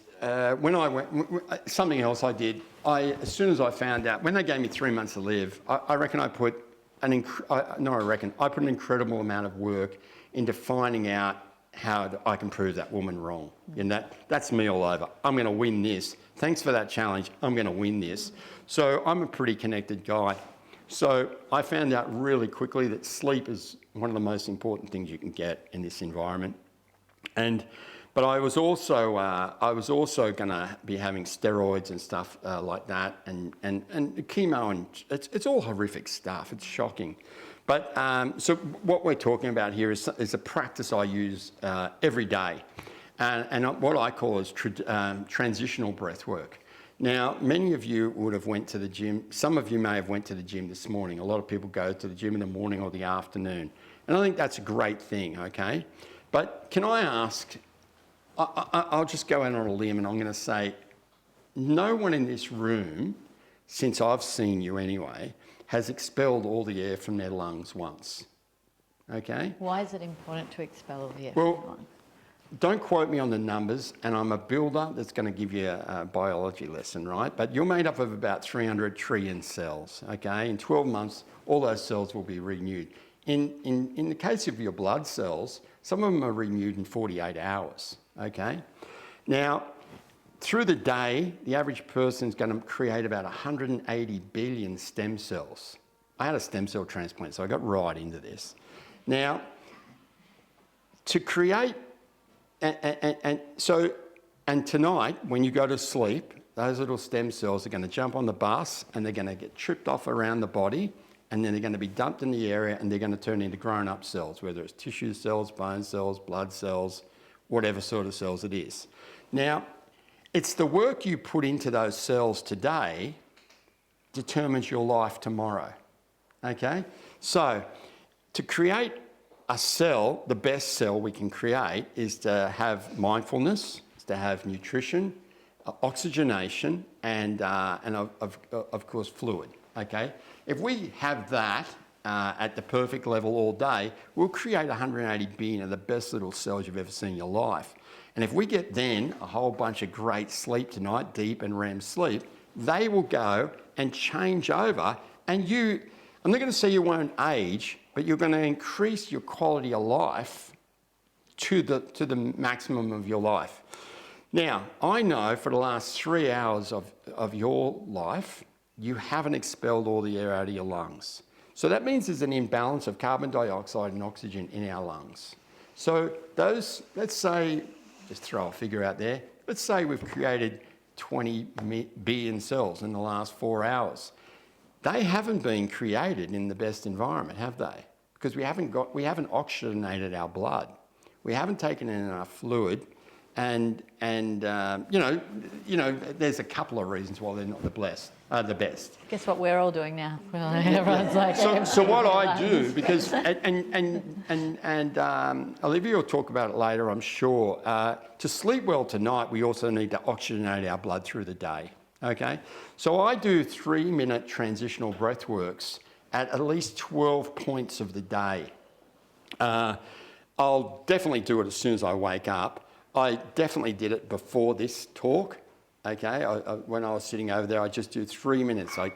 when I went, something else I did. As soon as I found out, when they gave me 3 months to live, I reckon I put an incredible amount of work into finding out how I can prove that woman wrong. And that's me all over. I'm going to win this. Thanks for that challenge. I'm going to win this. So I'm a pretty connected guy. So I found out really quickly that sleep is one of the most important things you can get in this environment. But I was also going to be having steroids and stuff like that, and chemo, and it's all horrific stuff. It's shocking. But so what we're talking about here is a practice I use every day, and what I call is transitional breath work. Now, many of you would have went to the gym. Some of you may have went to the gym this morning. A lot of people go to the gym in the morning or the afternoon. And I think that's a great thing, okay? But can I ask, I'll just go out on a limb and I'm going to say, no one in this room, since I've seen you anyway, has expelled all the air from their lungs once, okay? Why is it important to expel the air? Well, don't quote me on the numbers, and I'm a builder that's going to give you a biology lesson, right? But you're made up of about 300 trillion cells, okay? In 12 months, all those cells will be renewed. In the case of your blood cells, some of them are renewed in 48 hours, okay? Now, through the day, the average person is going to create about 180 billion stem cells. I had a stem cell transplant, so I got right into this. Now, to create and tonight, when you go to sleep, those little stem cells are going to jump on the bus and they're going to get tripped off around the body, and then they're going to be dumped in the area and they're going to turn into grown-up cells, whether it's tissue cells, bone cells, blood cells, whatever sort of cells it is. Now, it's the work you put into those cells today determines your life tomorrow, okay? So, to create a cell, the best cell we can create is to have mindfulness, is to have nutrition, oxygenation, and of course fluid, okay? If we have that at the perfect level all day, we'll create 180 billion of the best little cells you've ever seen in your life. And if we get then a whole bunch of great sleep tonight, deep and REM sleep, they will go and change over, and I'm not going to say you won't age, but you're going to increase your quality of life to the maximum of your life. Now, I know for the last 3 hours of your life, you haven't expelled all the air out of your lungs. So that means there's an imbalance of carbon dioxide and oxygen in our lungs. So those, let's say, just throw a figure out there, let's say we've created 20 billion cells in the last 4 hours. They haven't been created in the best environment, have they? Because we haven't oxygenated our blood. We haven't taken in enough fluid, and there's a couple of reasons why they're not the best. Guess what we're all doing now? Well, everyone's like. So what I do, because Olivia will talk about it later, I'm sure. To sleep well tonight, we also need to oxygenate our blood through the day. Okay, so I do 3-minute transitional breath works at least 12 points of the day. I'll definitely do it as soon as I wake up. I definitely did it before this talk. Okay, when I was sitting over there, I just do 3 minutes. I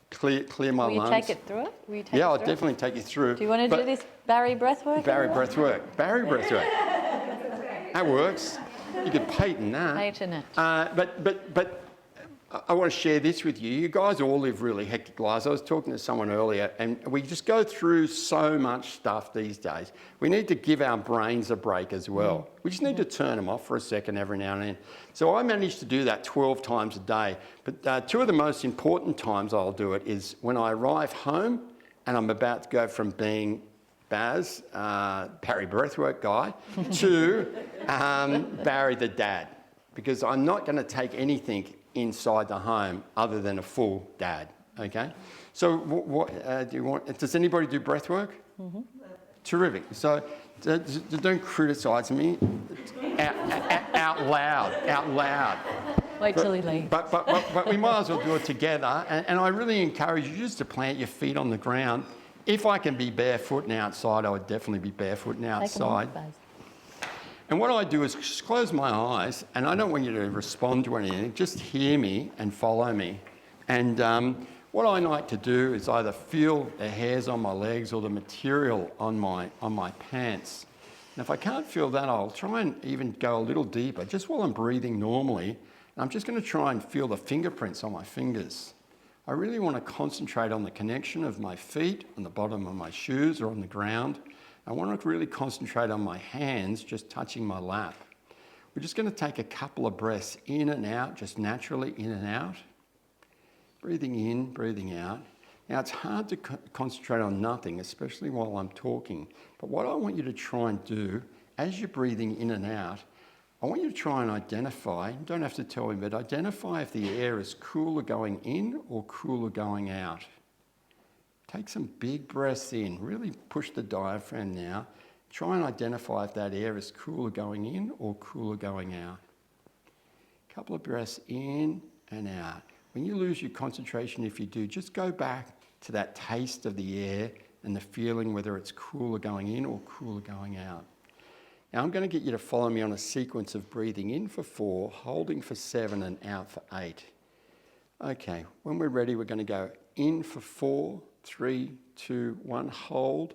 clear my lungs. Will you take it through it? Yeah, I'll definitely take you through. Do you want to do this Barry breathwork? Barry breathwork. That works. You could patent that. Patent it. But I want to share this with you. You guys all live really hectic lives. I was talking to someone earlier, and we just go through so much stuff these days. We need to give our brains a break as well. We just need to turn them off for a second every now and then. So I managed to do that 12 times a day. But two of the most important times I'll do it is when I arrive home and I'm about to go from being Baz, Barry breathwork guy, to Barry the dad. Because I'm not going to take anything inside the home other than a full dad, okay? So what do you want? Does anybody do breath work? Mm-hmm. Terrific. So don't criticise me out loud. Wait till he leaves. But we might as well do it together. And I really encourage you just to plant your feet on the ground. If I can be barefoot and outside, I would definitely be barefoot and outside. And what I do is just close my eyes, and I don't want you to respond to anything, just hear me and follow me. And what I like to do is either feel the hairs on my legs or the material on my pants. And if I can't feel that, I'll try and even go a little deeper, just while I'm breathing normally. And I'm just going to try and feel the fingerprints on my fingers. I really want to concentrate on the connection of my feet on the bottom of my shoes or on the ground. I want to really concentrate on my hands just touching my lap. We're just going to take a couple of breaths in and out, just naturally in and out. Breathing in, breathing out. Now, it's hard to concentrate on nothing, especially while I'm talking. But what I want you to try and do, as you're breathing in and out, I want you to try and identify, you don't have to tell me, but identify if the air is cooler going in or cooler going out. Take some big breaths in, really push the diaphragm now. Try and identify if that air is cooler going in or cooler going out. A couple of breaths in and out. When you lose your concentration, if you do, just go back to that taste of the air and the feeling whether it's cooler going in or cooler going out. Now I'm going to get you to follow me on a sequence of breathing in for 4, holding for 7 and out for 8. Okay, when we're ready, we're going to go in for 4, 3, 2, 1, hold,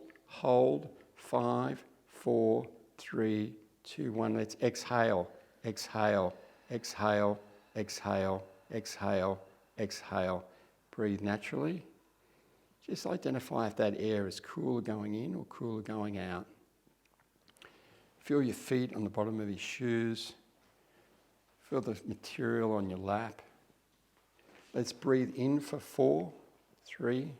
5, 4, 3, 2, 1. Let's exhale, exhale, exhale, exhale, exhale, exhale. Breathe naturally. Just identify if that air is cooler going in or cooler going out. Feel your feet on the bottom of your shoes. Feel the material on your lap. Let's breathe in for 4, 3,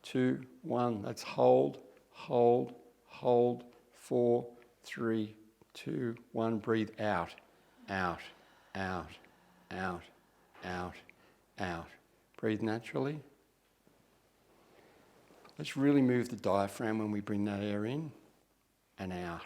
2, 1. Let's hold, hold, hold. 4, 3, 2, 1. Breathe out, out, out, out, out, out. Breathe naturally. Let's really move the diaphragm when we bring that air in and out.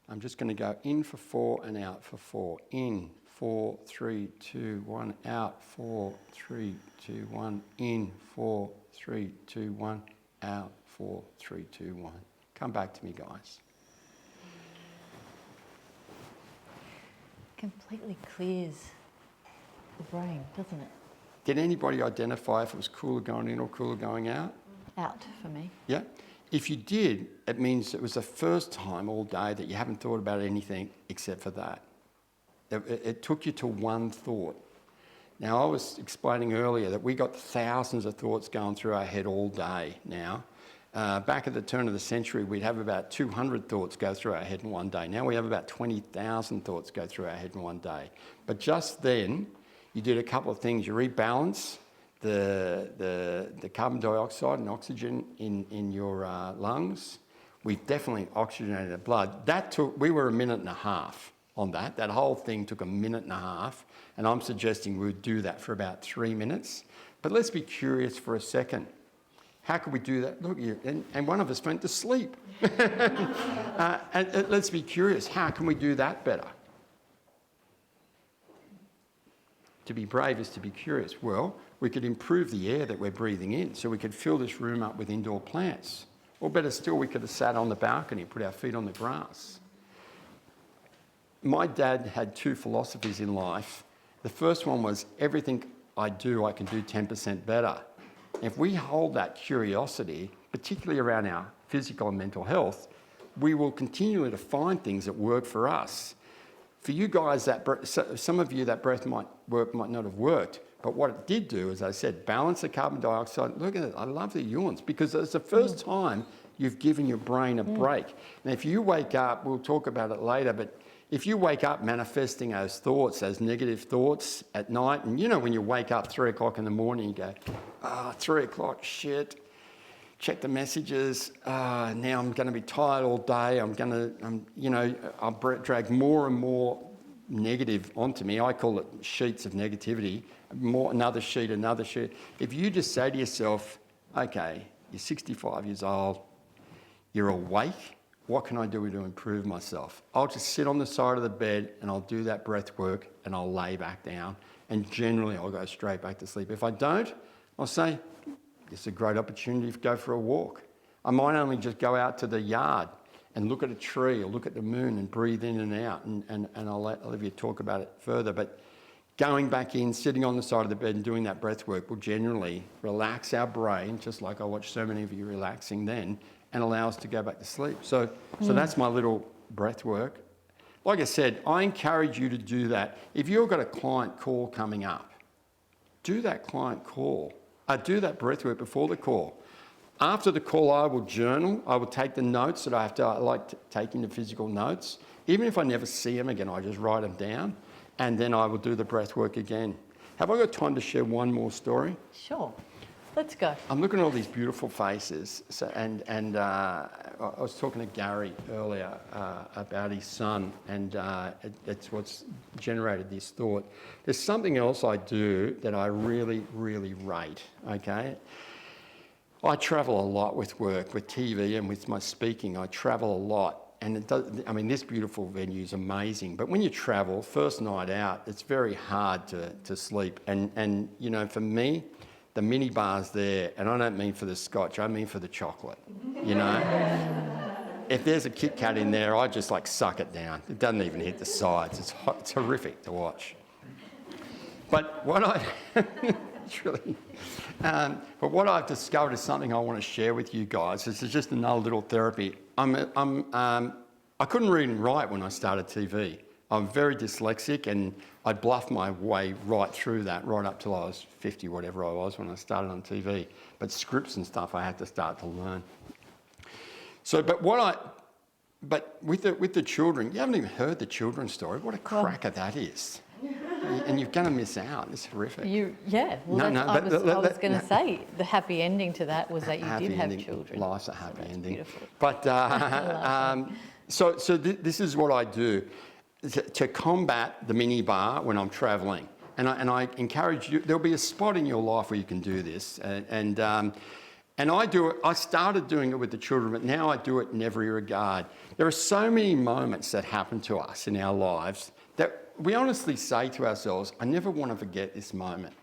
I'm just going to go in for 4 and out for 4. In, 4, 3, 2, 1. Out, 4, 3, 2, 1. In, 4, 3, 2, 1. Out, 4, 3, 2, 1. Come back to me, guys. Completely clears the brain, doesn't it? Did anybody identify if it was cooler going in or cooler going out? Out for me. Yeah. If you did, it means it was the first time all day that you haven't thought about anything except for that. It took you to one thought. Now, I was explaining earlier that we got thousands of thoughts going through our head all day now. Back at the turn of the century, we'd have about 200 thoughts go through our head in one day. Now we have about 20,000 thoughts go through our head in one day. But just then, you did a couple of things. You rebalance the carbon dioxide and oxygen in your lungs. We've definitely oxygenated the blood. We were a minute and a half on that. That whole thing took a minute and a half, and I'm suggesting we would do that for about 3 minutes. But let's be curious for a second. How could we do that? Look, and one of us went to sleep. And let's be curious. How can we do that better? To be brave is to be curious. Well, we could improve the air that we're breathing in, so we could fill this room up with indoor plants. Or better still, we could have sat on the balcony, put our feet on the grass. My dad had 2 philosophies in life. The first one was, everything I do, I can do 10% better. If we hold that curiosity, particularly around our physical and mental health, we will continue to find things that work for us. For you guys, some of you, that breath might not have worked, but what it did do, as I said, balance the carbon dioxide. Look at it, I love the yawns, because it's the first time you've given your brain a break. And if you wake up, we'll talk about it later, but if you wake up manifesting those thoughts, those negative thoughts at night, and you know when you wake up 3 o'clock in the morning, you go, 3 o'clock, shit. Check the messages. Now I'm going to be tired all day. I'll drag more and more negative onto me. I call it sheets of negativity. Another sheet. If you just say to yourself, okay, you're 65 years old, you're awake, what can I do to improve myself? I'll just sit on the side of the bed and I'll do that breath work and I'll lay back down, and generally I'll go straight back to sleep. If I don't, I'll say, it's a great opportunity to go for a walk. I might only just go out to the yard and look at a tree or look at the moon and breathe in and out, and I'll let Olivia talk about it further. But going back in, sitting on the side of the bed and doing that breath work will generally relax our brain, just like I watched so many of you relaxing then, and allow us to go back to sleep. So that's my little breath work. Like I said, I encourage you to do that. If you've got a client call coming up, do that client call. Do that breath work before the call. After the call, I will journal. I will take the notes that I like taking the physical notes. Even if I never see them again, I just write them down, and then I will do the breath work again. Have I got time to share one more story? Sure. Let's go. I'm looking at all these beautiful faces, I was talking to Gary earlier about his son, and it's what's generated this thought. There's something else I do that I really, really rate, okay? I travel a lot with work, with TV and with my speaking. I travel a lot, and this beautiful venue is amazing, but when you travel, first night out, it's very hard to sleep, and you know, for me, the mini bar's there, and I don't mean for the scotch, I mean for the chocolate, you know? If there's a Kit Kat in there, I just like suck it down. It doesn't even hit the sides. It's horrific to watch. But what but what I've discovered is something I want to share with you guys. This is just another little therapy. I couldn't read and write when I started TV. I'm very dyslexic, and I bluffed my way right through that, right up till I was 50, whatever I was when I started on TV. But scripts and stuff I had to start to learn. So, but with the children, you haven't even heard the children's story. What a cracker that is. And you're going to miss out. It's horrific. I was going to say, the happy ending to that was that you did have children. Life's a happy ending. Beautiful. But so this is what I do to combat the mini bar when I'm travelling. And I encourage you. There'll be a spot in your life where you can do this. And I do it. I started doing it with the children, but now I do it in every regard. There are so many moments that happen to us in our lives that we honestly say to ourselves, I never want to forget this moment.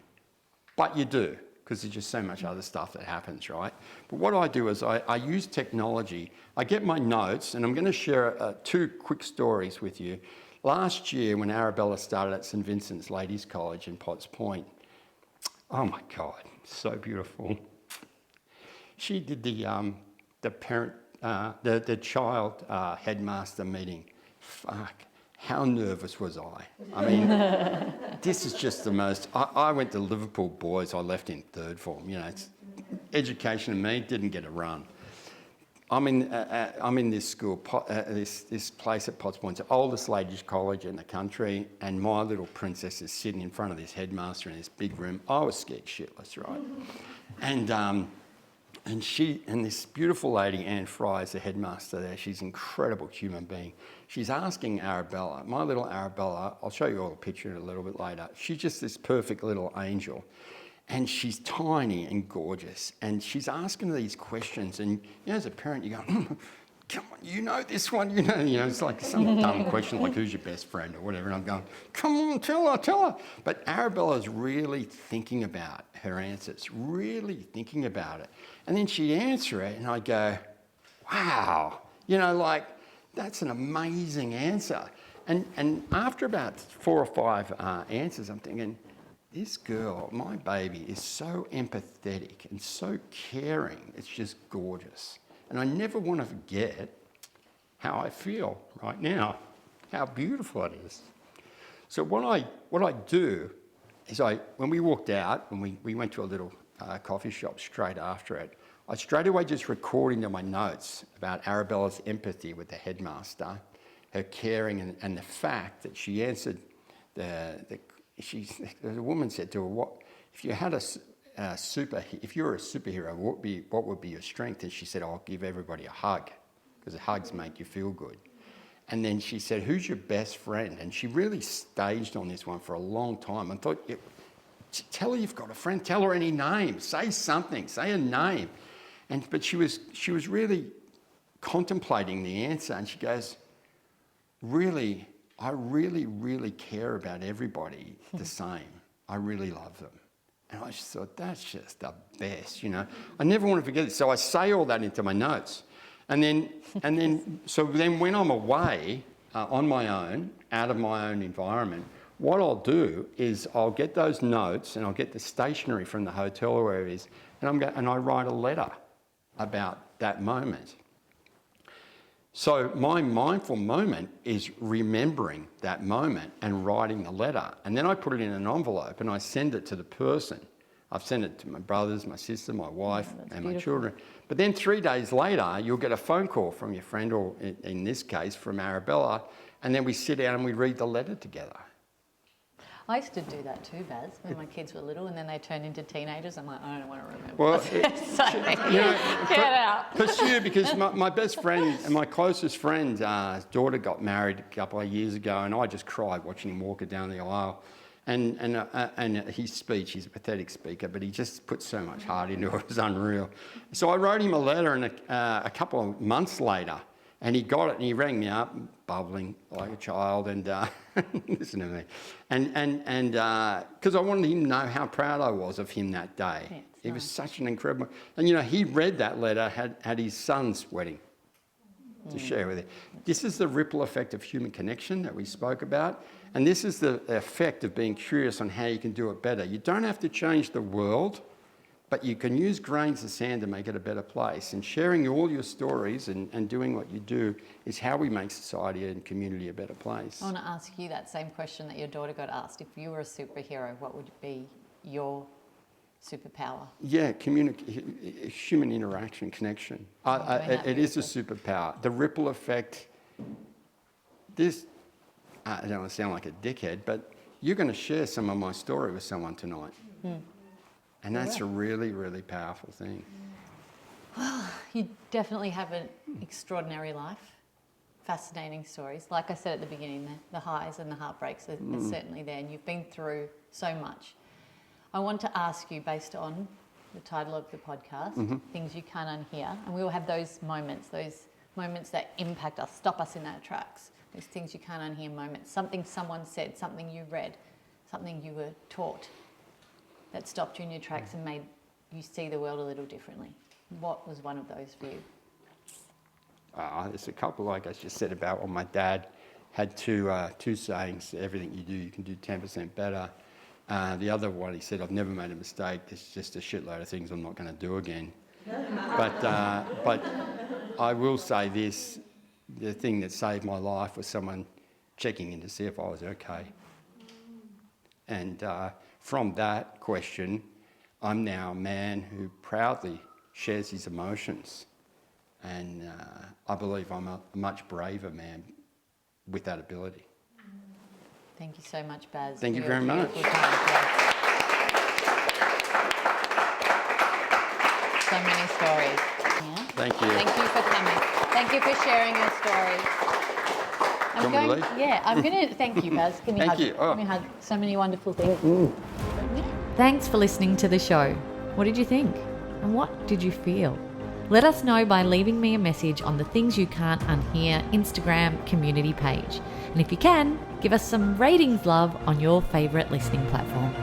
But you do, because there's just so much other stuff that happens, right? But what I do is I use technology. I get my notes, and I'm going to share 2 quick stories with you. Last year, when Arabella started at St Vincent's Ladies' College in Potts Point, oh my God, so beautiful. She did the child headmaster meeting. Fuck. How nervous was I? I mean, this is just the most... I went to Liverpool Boys. I left in 3rd form. You know, it's education and me didn't get a run. I'm in this school, this place at Potts Point, the oldest ladies' college in the country, and my little princess is sitting in front of this headmaster in this big room. I was scared shitless, right? And this beautiful lady, Anne Fry, is the headmaster there. She's an incredible human being. She's asking Arabella, my little Arabella, I'll show you all a picture a little bit later. She's just this perfect little angel. And she's tiny and gorgeous. And she's asking these questions. And you know, as a parent, you go, come on, you know this one, you know, it's like some dumb question like who's your best friend or whatever. And I'm going, come on, tell her. But Arabella's really thinking about her answers, really thinking about it. And then she'd answer it, and I'd go, wow, you know, like, that's an amazing answer. And after about 4 or 5 answers, I'm thinking, this girl, my baby, is so empathetic and so caring. It's just gorgeous. And I never want to forget how I feel right now, how beautiful it is. So what I do is when we walked out, when we went to a little coffee shop straight after it, I straight away just recorded into my notes about Arabella's empathy with the headmaster, her caring, and the fact that she answered the woman said to her, "What if you had if you were a superhero? What would be your strength?" And she said, "I'll give everybody a hug, because hugs make you feel good." And then she said, "Who's your best friend?" And she really staged on this one for a long time. I thought, tell her you've got a friend. Tell her any name. Say something. Say a name. But she was really contemplating the answer, and she goes, "Really, I really care about everybody the same. I really love them." And I just thought, that's just the best, you know. I never want to forget it. So I say all that into my notes. So then when I'm away on my own, out of my own environment, what I'll do is I'll get those notes and I'll get the stationery from the hotel or wherever it is, and I write a letter about that moment. So my mindful moment is remembering that moment and writing the letter. And then I put it in an envelope and I send it to the person. I've sent it to my brothers, my sister, my wife, and my children. But then 3 days later, you'll get a phone call from your friend, or in this case, from Arabella, and then we sit down and we read the letter together. I used to do that too, Baz, when my kids were little, and then they turned into teenagers. I'm like, I don't want to remember. Well, Get out. Pursue, because my best friend and my closest friend's daughter got married a couple of years ago, and I just cried watching him walk her down the aisle. And his speech, he's a pathetic speaker, but he just put so much heart into it. It was unreal. So I wrote him a letter, and a couple of months later, and he got it, and he rang me up, bubbling like a child, and listen to me, and because I wanted him to know how proud I was of him that day. Yeah, it was such an incredible, and he read that letter, had his son's wedding to share with you. This is the ripple effect of human connection that we spoke about, and this is the effect of being curious on how you can do it better. You don't have to change the world, but you can use grains of sand to make it a better place. And sharing all your stories and doing what you do is how we make society and community a better place. I want to ask you that same question that your daughter got asked. If you were a superhero, what would be your superpower? Yeah, human interaction, connection. It is a superpower. The ripple effect, I don't want to sound like a dickhead, but you're going to share some of my story with someone tonight. And that's a really, really powerful thing. Well, you definitely have an extraordinary life. Fascinating stories. Like I said at the beginning, the highs and the heartbreaks are certainly there, and you've been through so much. I want to ask you, based on the title of the podcast, Things You Can't Unhear, and we all have those moments that impact us, stop us in our tracks, those things you can't unhear moments, something someone said, something you read, something you were taught that stopped you in your tracks and made you see the world a little differently. What was one of those for you? There's a couple, like I just said, about when my dad had two sayings: everything you do, you can do 10% better. The other one, he said, I've never made a mistake. There's just a shitload of things I'm not going to do again. But I will say this, the thing that saved my life was someone checking in to see if I was okay. And from that question, I'm now a man who proudly shares his emotions. And I believe I'm a much braver man with that ability. Thank you so much, Baz. Thank you very much. So many stories. Yeah. Thank you. Thank you for coming. Thank you for sharing your stories. I'm going to leave? Yeah, I'm going to thank you, Baz. Give me a hug. Thank you. Oh. Give me a hug. So many wonderful things. Thanks for listening to the show. What did you think? And what did you feel? Let us know by leaving me a message on the Things You Can't Unhear Instagram community page. And if you can, give us some ratings love on your favourite listening platform.